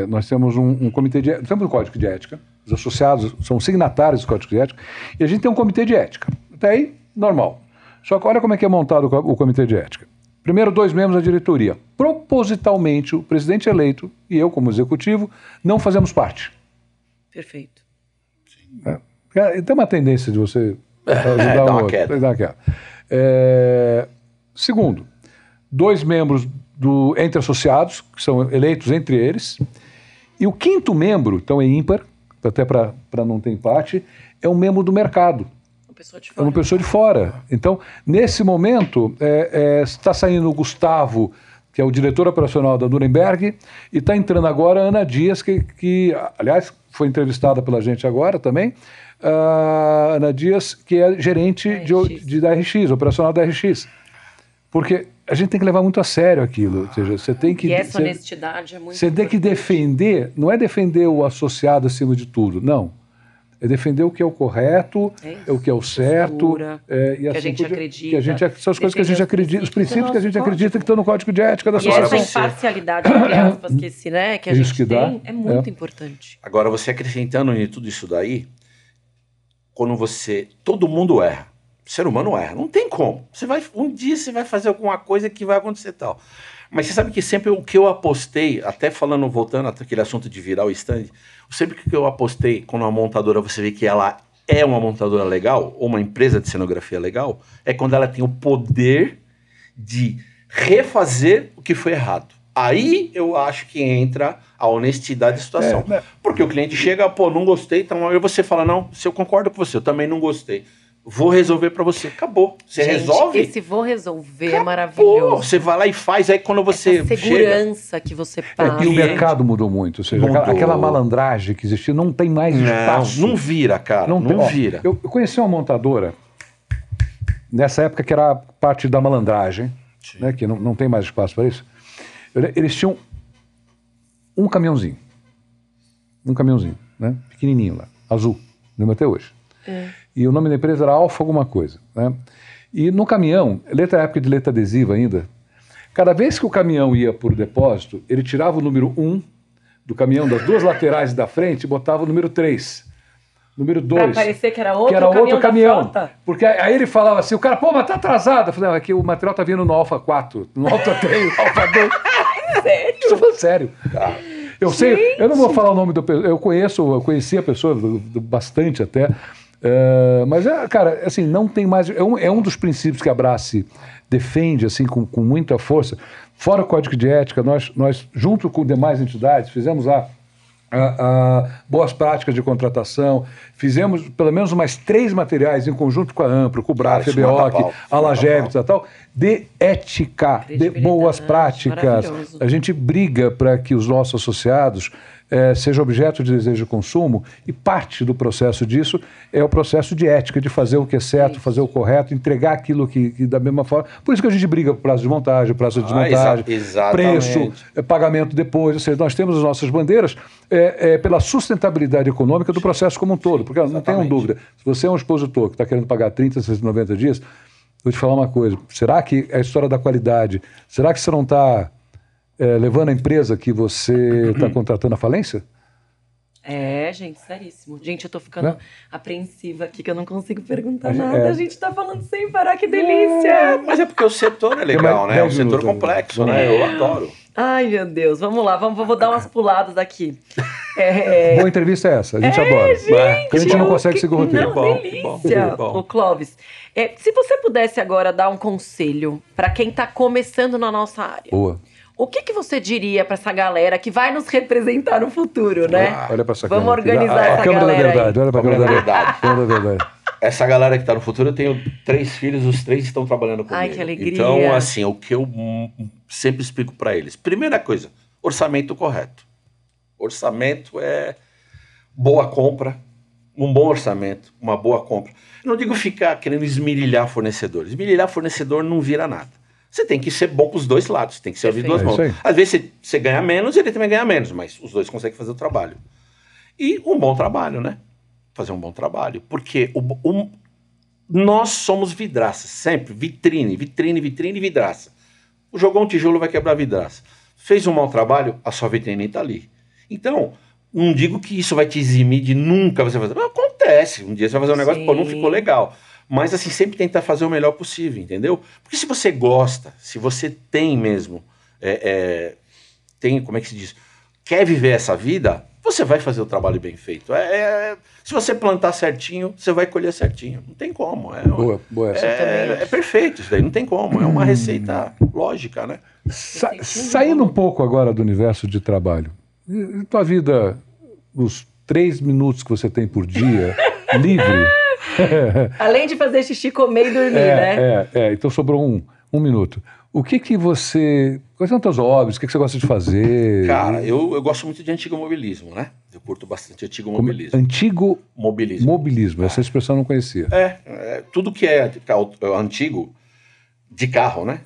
Nós temos um comitê de ética, temos um código de ética, os associados são signatários do código de ética, e a gente tem um comitê de ética. Até aí, normal. Só que olha como é que é montado o comitê de ética. Primeiro, 2 membros da diretoria. Propositalmente, o presidente eleito e eu, como executivo, não fazemos parte. Perfeito. Tem uma tendência de você ajudar dá o uma outro. queda. Dá uma queda. Segundo, 2 membros entre associados, que são eleitos entre eles. E o 5º membro, então é ímpar, até para não ter empate, é um membro do mercado. Uma pessoa de É fora. uma pessoa de fora. Então, nesse momento, está saindo o Gustavo, que é o diretor operacional da Nuremberg, e está entrando agora a Ana Dias, que aliás, foi entrevistada pela gente agora também, a Ana Dias, que é gerente da RX, operacional da RX. Porque a gente tem que levar muito a sério aquilo. Ou seja, você tem que... E essa honestidade é muito Você tem que defender, não é defender o associado acima de tudo, não. É defender o que é o correto, o que é o certo. E que assim a gente por diante. acredita. São as coisas que a gente acredita, os princípios que a gente acredita que estão no Código de Ética da E associação. essa imparcialidade, entre aspas, que a Isso gente que dá, tem, é muito importante. Agora, você acrescentando em tudo isso daí, quando todo mundo erra. O ser humano erra. Não tem como. Um dia você vai fazer alguma coisa que vai acontecer tal. Mas você sabe que sempre o que eu apostei, até voltando até aquele assunto de virar o stand, sempre que eu apostei, quando uma montadora você vê que ela é uma montadora legal, ou uma empresa de cenografia legal, é quando ela tem o poder de refazer o que foi errado. Aí eu acho que entra a honestidade da situação. Porque o cliente chega, não gostei, então aí você fala, não, se eu concordo com você, eu também não gostei. Vou resolver pra você. Acabou. Você resolve? Esse vou resolver é maravilhoso. Você vai lá e faz, aí quando você Essa segurança que você passa. E o mercado mudou muito. Ou seja, aquela malandragem que existia não tem mais espaço. Não vira, cara. Não vira. Eu conheci uma montadora nessa época que era parte da malandragem, né, que não tem mais espaço para isso. Eles tinham um caminhãozinho, né, pequenininho lá, azul, lembro até hoje. E o nome da empresa era Alfa alguma coisa, né? E no caminhão, época de letra adesiva ainda, cada vez que o caminhão ia por depósito, ele tirava o número 1 do caminhão das 2 laterais da frente e botava o número 3. Número 2. Pra parecer que era outro caminhão. Porque aí ele falava assim, o cara, mas tá atrasado. Eu falei, não, é que o material tá vindo no Alfa 4, no Alfa 3, no Alfa 2. Sério? Estou falando sério. Eu sei, eu não vou falar o nome do... Eu conheci a pessoa bastante até... mas, cara, assim, não tem mais... É um dos princípios que a Abrace defende, assim, com muita força. Fora o Código de Ética, nós junto com demais entidades, fizemos lá boas práticas de contratação, fizemos pelo menos mais 3 materiais em conjunto com a Ampro, com o BRAF, a BEOC, a Lagevitz e tal, de ética, de boas práticas. A gente briga para que os nossos associados seja objeto de desejo de consumo, e parte do processo disso é o processo de ética, de fazer o que é certo, fazer o correto, entregar aquilo que da mesma forma. Por isso que a gente briga por prazo de montagem, prazo de desmontagem, preço, pagamento depois. Ou seja, nós temos as nossas bandeiras pela sustentabilidade econômica do processo como um todo. Porque não tenham dúvida, se você é um expositor que está querendo pagar 30, 60, 90 dias, vou te falar uma coisa, será que a história da qualidade, será que você não está levando a empresa que você está contratando à falência? Gente, seríssimo. Gente, eu tô ficando apreensiva aqui, que eu não consigo perguntar nada. A gente tá falando sem parar, que delícia! Mas é porque o setor é legal, né? É um setor complexo, né? Eu adoro. Ai, meu Deus, vamos lá, vou dar umas puladas aqui. Boa entrevista é essa, a gente adora. Porque a gente não consegue seguir o roteiro. Não, delícia. Ô, Clóvis, se você pudesse agora dar um conselho para quem tá começando na nossa área. Boa. O que você diria para essa galera que vai nos representar no futuro, né? Olha pra essa Vamos câmera. organizar essa câmera galera da verdade, aí. olha pra câmera da verdade. Câmera da verdade. Essa galera que tá no futuro, eu tenho 3 filhos, os 3 estão trabalhando comigo. Ai, que alegria. Então, assim, o que eu sempre explico para eles. Primeira coisa, orçamento correto. Orçamento é boa compra, um bom orçamento, uma boa compra. Eu não digo ficar querendo esmirilhar fornecedores. Esmirilhar fornecedor não vira nada. Você tem que ser bom para os dois lados, tem que ser ouvir duas mãos. Às vezes você ganha menos, ele também ganha menos, mas os dois conseguem fazer o trabalho. E um bom trabalho, né? Fazer um bom trabalho. Porque nós somos vidraças, sempre. Vitrine, vidraça. Jogou um tijolo, vai quebrar a vidraça. Fez um mau trabalho, a sua vitrine está ali. Então, não digo que isso vai te eximir de nunca você fazer. Mas acontece. Um dia você vai fazer um negócio, pô, não ficou legal. Mas, assim, sempre tentar fazer o melhor possível, entendeu? Porque se você gosta, se você tem mesmo, como é que se diz? Quer viver essa vida, você vai fazer o trabalho bem feito. Se você plantar certinho, você vai colher certinho. Não tem como. Boa essa. É perfeito isso daí, não tem como. É uma receita lógica, né? Saindo um pouco agora do universo de trabalho, e tua vida, os 3 minutos que você tem por dia, livre... Além de fazer xixi, comer e dormir, né? Então sobrou um minuto. O que você... Quais são os teus hobbies? O que você gosta de fazer? Cara, eu gosto muito de antigo mobilismo, né? Eu curto bastante antigo mobilismo. Antigo mobilismo. Mobilismo, essa expressão eu não conhecia. Tudo que é antigo, de carro, né?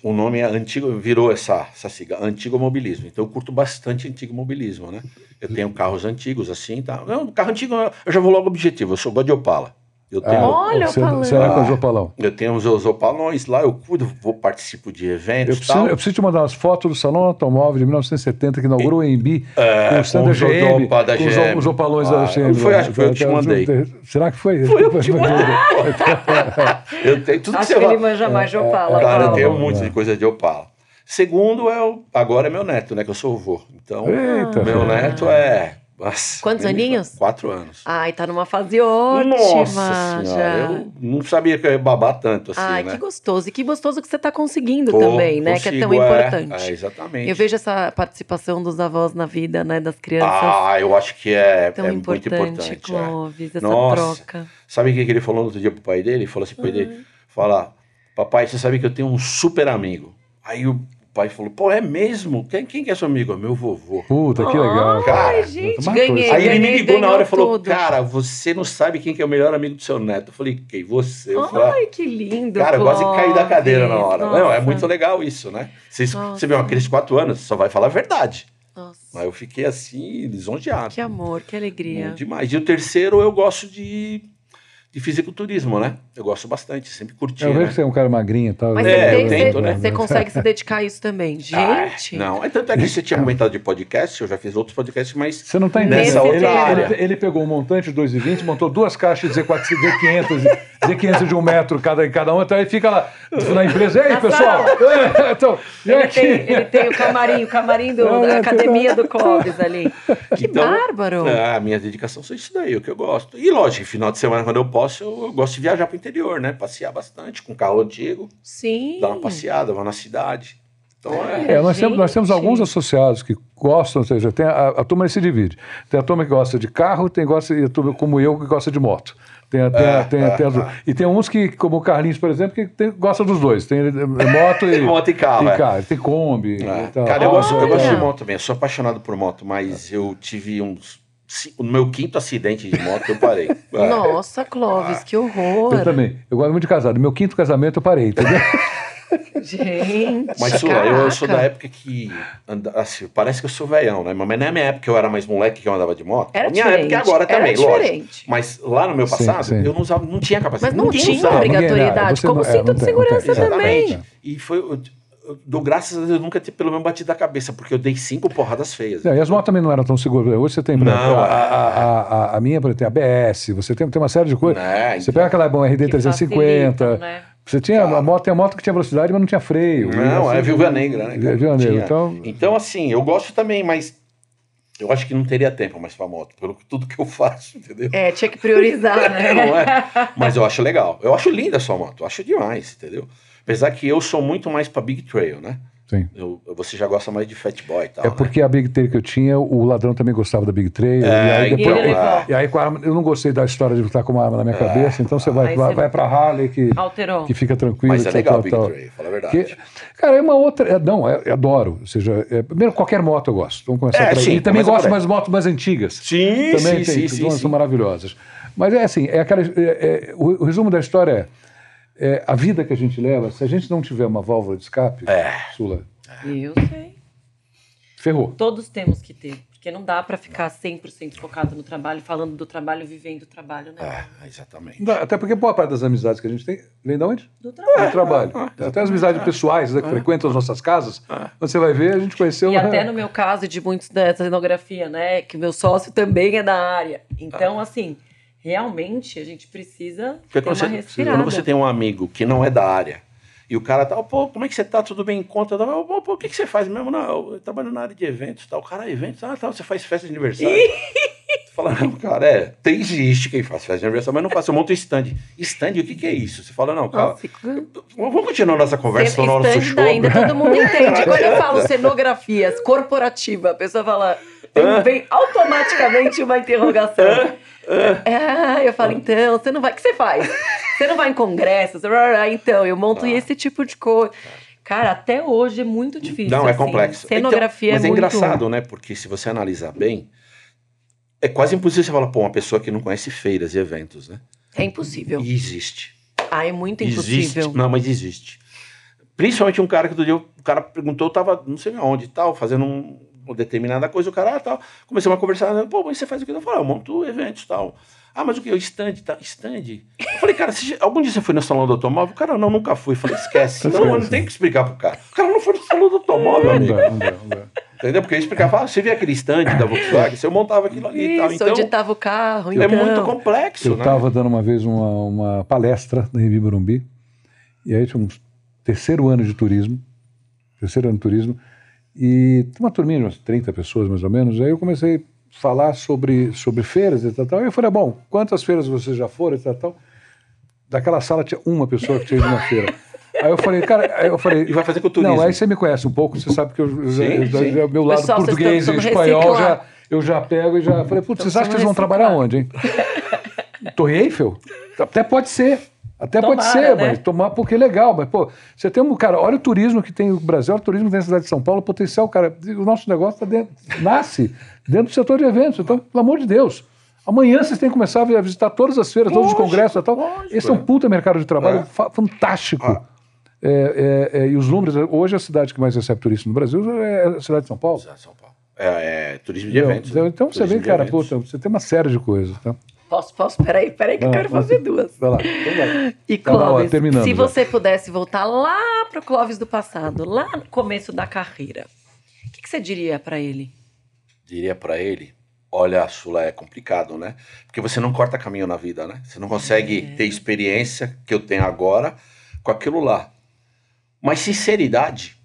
O nome é antigo, virou essa sigla, antigo mobilismo. Então eu curto bastante antigo mobilismo, né? Eu tenho carros antigos assim, tá? Não, carro antigo, eu já vou logo objetivo, eu gosto de Opala. Eu tenho, olha, você vai com os Opalão. Eu tenho os Opalões lá, eu cuido, participo de eventos. Eu preciso te mandar umas fotos do Salão Automóvel de 1970, que inaugurou o AMB, com o stand da GM, com os Opalões da GM. Acho que foi eu que te mandei. Será que foi? Foi eu que te mandei. Eu tenho tudo que ele manja mais de Opala. Cara, eu tenho muitas de coisa de Opala. Segundo, agora é meu neto, né, que eu sou o vô. Então, meu neto Nossa, quantos aninhos? 4 anos. Ai, tá numa fase ótima. Nossa senhora, eu não sabia que eu ia babar tanto assim, né? Que gostoso. E que gostoso que você tá conseguindo também, né? Que é tão importante. Exatamente. Eu vejo essa participação dos avós na vida, né, das crianças. Eu acho que é muito importante. Clóvis, essa troca. Sabe o que ele falou no outro dia pro pai dele? Ele falou assim pro pai dele, papai, você sabe que eu tenho um super amigo. Aí o pai falou, pô, é mesmo? Quem que é seu amigo? É meu vovô. Puta, que legal. Cara, gente, ganhei. Aí ele me ligou na hora e falou, cara, você não sabe quem que é o melhor amigo do seu neto. Eu falei, quem? Você? Ai, que lindo, cara, eu quase caí da cadeira na hora. Nossa. Não, é muito legal isso, né? Você vê uma criança de 4 anos, só vai falar a verdade. Nossa. Mas eu fiquei assim, lisonjeado. Que amor, que alegria. Demais. E o terceiro, eu gosto de fisiculturismo, né? Eu gosto bastante, sempre curti. Eu vejo que você é um cara magrinho e tal. Mas você consegue se dedicar a isso também. Gente! Não, tanto é que você tinha comentado de podcast, eu já fiz outros podcasts, mas... Você não tá nessa outra área. Ele pegou um montante de 2,20, montou 2 caixas de Z500 de 1 metro cada um, então aí fica lá na empresa. Ei, pessoal! Ele tem o camarim da academia do Clóvis ali. Que bárbaro! A minha dedicação é isso daí, o que eu gosto. E lógico, final de semana, quando eu posso, eu gosto de viajar pro interior, né? Passear bastante com carro antigo. Sim. Dar uma passeada, vou na cidade. Então, nós temos alguns associados que gostam, ou seja, tem a turma se divide. Tem a turma que gosta de carro, tem a turma como eu que gosta de moto. E tem uns que, como o Carlinhos, por exemplo, que gosta dos dois. Tem moto e moto e carro. Tem Kombi. E tal. Cara, eu gosto de moto também. Eu sou apaixonado por moto, mas eu tive no meu 5º acidente de moto, eu parei. Nossa, Clóvis, que horror. Eu também. Eu gosto muito de casado. No meu 5º casamento, eu parei, entendeu? Gente, mas eu sou da época que assim, parece que eu sou velhão, né? Mas na minha época eu era mais moleque que eu andava de moto. Era minha diferente. época agora também, lógico. Mas lá no meu passado, sim. eu não tinha capacidade. Mas não tinha obrigatoriedade, como cinto de segurança também. E foi dou graças a Deus, eu nunca pelo menos batido a cabeça, porque eu dei 5 porradas feias. E as motos também não eram tão seguras. Hoje você tem, por exemplo, Não, a minha, por exemplo, tem ABS, você tem uma série de coisas. Né, Você pega aquela RD 350, né? você tinha tem a moto que tinha velocidade, mas não tinha freio. Não, assim, é Viúva Negra, né? É Viúva Negra, Então, assim, eu gosto também, mas eu acho que não teria tempo mais pra moto, pelo tudo que eu faço, entendeu? Tinha que priorizar, né? Não é? Mas eu acho legal. Eu acho linda a sua moto, eu acho demais, entendeu? Apesar que eu sou muito mais pra Big Trail, né? Sim. Você já gosta mais de Fat Boy e tal. É porque a Big Trail que eu tinha, o ladrão também gostava da Big Trail. E aí depois. e aí com a arma, eu não gostei da história de estar com uma arma na minha cabeça, então você vai pra Harley alterou. que fica tranquilo. Mas é legal a Big Trail, fala a verdade. Cara, é uma outra. Eu adoro. Ou seja, primeiro, qualquer moto eu gosto. Vamos começar por aí. Sim, E também gosto das motos mais antigas. Sim, também sim. São maravilhosas. Mas é assim, o resumo da história é a vida que a gente leva, se a gente não tiver uma válvula de escape, Sula, Eu sei. ferrou. Todos temos que ter, porque não dá pra ficar 100% focado no trabalho, falando do trabalho, vivendo o trabalho, né? Exatamente. Até porque boa parte das amizades que a gente tem vem de onde? Do trabalho. Do trabalho. Até as amizades pessoais, né, que frequentam as nossas casas, você vai ver, a gente conheceu... E até no meu caso, de muitos da cenografia, né? Que meu sócio também é da área. Então, assim, realmente a gente precisa ter uma respirada. Quando você tem um amigo que não é da área, e o cara tá, pô, como é que você tá? Tudo bem em conta? Pô, o que você faz mesmo? Não, eu trabalho na área de eventos, tal. O cara, eventos? Você faz festa de aniversário. Você fala, não, cara, existe quem faz festa de aniversário, mas não faço, eu monto stand. Stand, o que é isso? Você fala, não, cara, vamos continuar nossa conversa no nosso show. Ainda todo mundo entende. Quando eu falo cenografias corporativa, a pessoa fala, vem automaticamente uma interrogação. Eu falo, então, você não vai, o que você faz? Você não vai em congressos? Então, eu monto esse tipo de coisa. Cara, até hoje é muito difícil. Não, é complexo. Cenografia então, mas é muito... engraçado, né? Porque se você analisar bem, é quase impossível você falar, pô, uma pessoa que não conhece feiras e eventos, né? É impossível. E existe. É muito impossível. Existe. Não, mas existe. Principalmente um cara que outro dia o cara perguntou, eu tava não sei onde, tal, fazendo uma determinada coisa, o cara, tal, começamos a conversar, pô, mas você faz o que? Eu falei, eu monto eventos, tal. Mas o que? Stand, tá? Stand? Eu falei, cara, algum dia você foi no salão do automóvel? O cara, não, nunca fui. Eu falei, esquece. Então, eu não tenho que explicar pro cara. O cara não foi no salão do automóvel, amigo. Não dá. Entendeu? Porque eu explicava, você vê aquele stand da Volkswagen, você montava aquilo ali e tal. Então, onde estava o carro, então. É muito complexo, Eu estava dando uma vez uma palestra na Embi Morumbi, e aí tinha um terceiro ano de turismo, e tem uma turminha de umas 30 pessoas, mais ou menos, aí eu comecei a falar sobre feiras e tal. E eu falei, bom, quantas feiras vocês já foram e tal? Daquela sala tinha uma pessoa que tinha ido na feira. Aí eu falei, cara, e vai fazer com o turismo. Não, aí você me conhece um pouco, você sabe que o meu lado pessoal, português e espanhol eu já pego e já falei, putz, vocês acham que eles vão trabalhar onde, hein? Torre Eiffel? Até pode ser. Pode ser, né? Mas tomar, porque é legal. Mas, pô, você tem cara, olha o turismo que tem o Brasil, olha o turismo que tem a cidade de São Paulo, o potencial, cara, o nosso negócio nasce dentro do setor de eventos. Então, pelo amor de Deus, amanhã vocês têm que começar a visitar todas as feiras, todos os congressos e tal. Esse é um puta mercado de trabalho fantástico. E os números, hoje a cidade que mais recebe turismo no Brasil é a cidade de São Paulo. São Paulo. Turismo de eventos. Então você vê, cara, puta, você tem uma série de coisas, tá? Posso? Peraí que eu quero fazer duas. Vai lá. E Clóvis, terminando, se você pudesse voltar lá pro Clóvis do passado, lá no começo da carreira, o que você diria pra ele? Diria pra ele, olha, Sula, é complicado, né? Porque você não corta caminho na vida, né? Você não consegue ter experiência que eu tenho agora com aquilo lá. Mas sinceridade,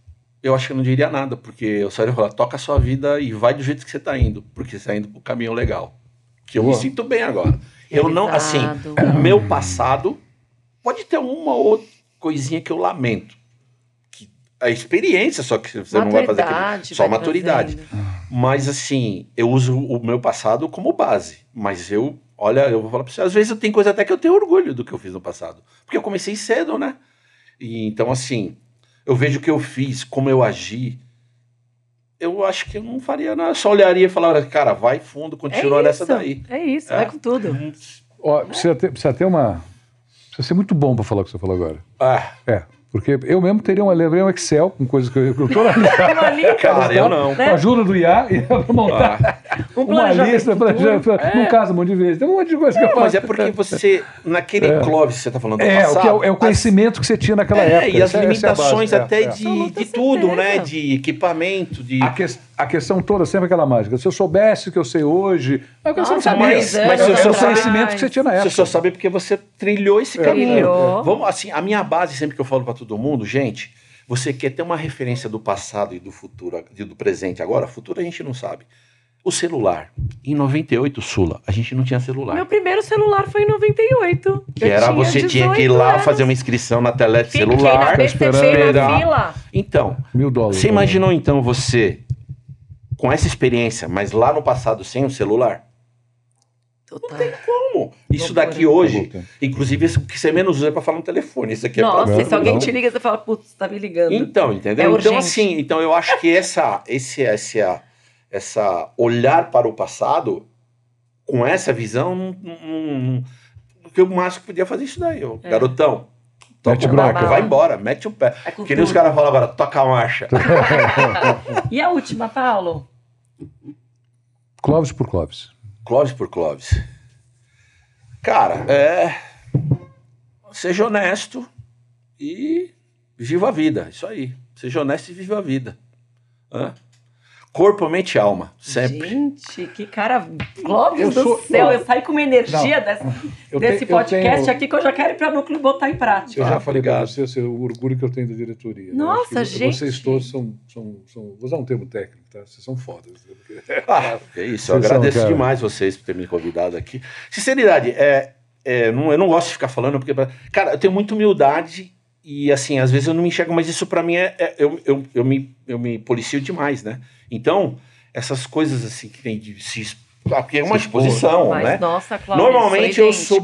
eu acho que eu não diria nada, porque eu só iria falar, toca a sua vida e vai do jeito que você tá indo, porque você tá indo pro caminho legal. Que eu me sinto bem agora. Eu não, assim, o meu passado pode ter uma ou outra coisinha que eu lamento. Que a experiência só que você não vai fazer aquilo. Só maturidade. Mas, assim, eu uso o meu passado como base. Mas eu vou falar pra você, às vezes eu tenho coisa até que eu tenho orgulho do que eu fiz no passado. Porque eu comecei cedo, né? E, então, assim, eu vejo o que eu fiz, como eu agi. Eu acho que eu não faria nada, só olharia e falaria, cara, vai fundo, continua nessa daí. É isso, vai com tudo. Precisa ser muito bom para falar o que você falou agora. Porque eu mesmo levei um Excel com coisas que eu tô na Cara, eu não. Com a ajuda do IA, e eu vou montar uma lista, não casa um monte de vezes. Tem um monte de coisa que eu faço. Mas é porque você, naquele Clóvis que você está falando do passado... É o conhecimento que você tinha naquela época. E as limitações até de tudo, né? De equipamento, de... A questão toda, sempre aquela mágica. Se eu soubesse o que eu sei hoje... Mas você não sabia. Mas é o conhecimento que você tinha na época. Você só sabe porque você trilhou esse caminho. Vamos, assim, a minha base, sempre que eu falo para todo mundo, gente, você quer ter uma referência do passado e do futuro, do presente agora, futuro a gente não sabe. O celular. Em 98, Sula, a gente não tinha celular. Meu primeiro celular foi em 98. Que era você tinha que ir lá fazer uma inscrição na telete celular. Fiquei na fila. Então, $1.000. você imaginou então você, com essa experiência, mas lá no passado sem o celular? Total. Não tem como. Isso daqui hoje, inclusive, o que você menos usa é pra falar no telefone. Isso aqui é Nossa, pra... se alguém te liga, você fala, putz, tá me ligando. Então, entendeu? Então, assim, então eu acho que essa olhar para o passado, com essa visão, porque o máximo que podia fazer isso daí. Garotão, mete bronca. Vai embora, mete o pé. Que nem os caras falam agora, toca a marcha. E a última, Paulo? Clóvis por Clóvis. Clóvis por Clóvis. Cara, seja honesto e viva a vida. Isso aí. Seja honesto e viva a vida. Corpo, mente e alma. Sempre. Gente, que cara... Clóvis do céu, eu saí com uma energia desse podcast aqui que eu já quero ir para o núcleo botar em prática. Eu já falei para você o orgulho que eu tenho da diretoria. Nossa, né? gente. Vocês todos são... Vou usar um termo técnico, tá? Vocês são fodas. É isso, eu agradeço demais vocês por terem me convidado aqui. Sinceridade, eu não gosto de ficar falando, porque... Cara, eu tenho muita humildade e, assim, às vezes eu não me enxergo, mas isso para mim eu me policio demais, né? Então, essas coisas assim que tem de se... Porque é uma exposição, mas, né? Nossa, Cláudia, normalmente eu sou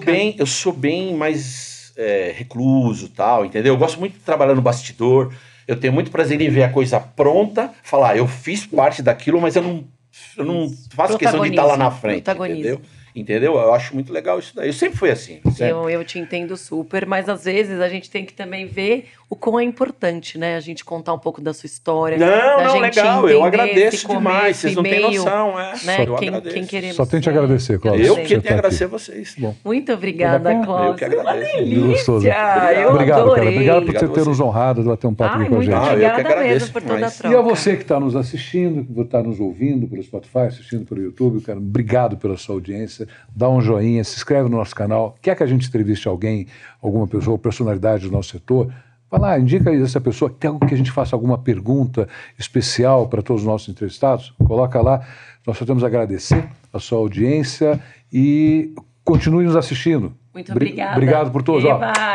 bem mais recluso, tal, entendeu? Eu gosto muito de trabalhar no bastidor. Eu tenho muito prazer em ver a coisa pronta, falar, eu fiz parte daquilo, mas eu não faço questão de estar lá na frente, entendeu? Eu acho muito legal isso daí. Eu sempre fui assim. Eu te entendo super, mas às vezes a gente tem que também ver o quão é importante, né? A gente contar um pouco da sua história. Não, legal. Eu agradeço demais. Vocês não têm noção, né? Quem queremos. Só tenho te agradecer, Cláudio. Eu que tenho que agradecer a vocês. Bom. Muito obrigada, Cláudio. Eu que agradeço. Gostoso. Obrigado, cara. Obrigado por ter nos honrado, de bater um papo aqui com a gente. Obrigada mesmo por toda a troca. E a você que está nos assistindo, que está nos ouvindo pelo Spotify, assistindo pelo YouTube, cara, obrigado pela sua audiência. Dá um joinha, se inscreve no nosso canal. Quer que a gente entreviste alguém, alguma pessoa ou personalidade do nosso setor? Vai lá, indica aí essa pessoa. Tem algo que a gente faça alguma pergunta especial para todos os nossos entrevistados? Coloca lá. Nós só temos a agradecer a sua audiência e continue nos assistindo. Muito obrigada. Obrigado por todos.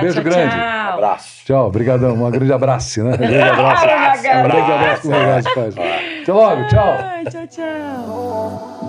Beijo grande. Tchau. Abraço. Tchau, obrigadão. Um grande abraço, né? Um grande abraço. Um grande abraço. Até logo, tchau. Tchau.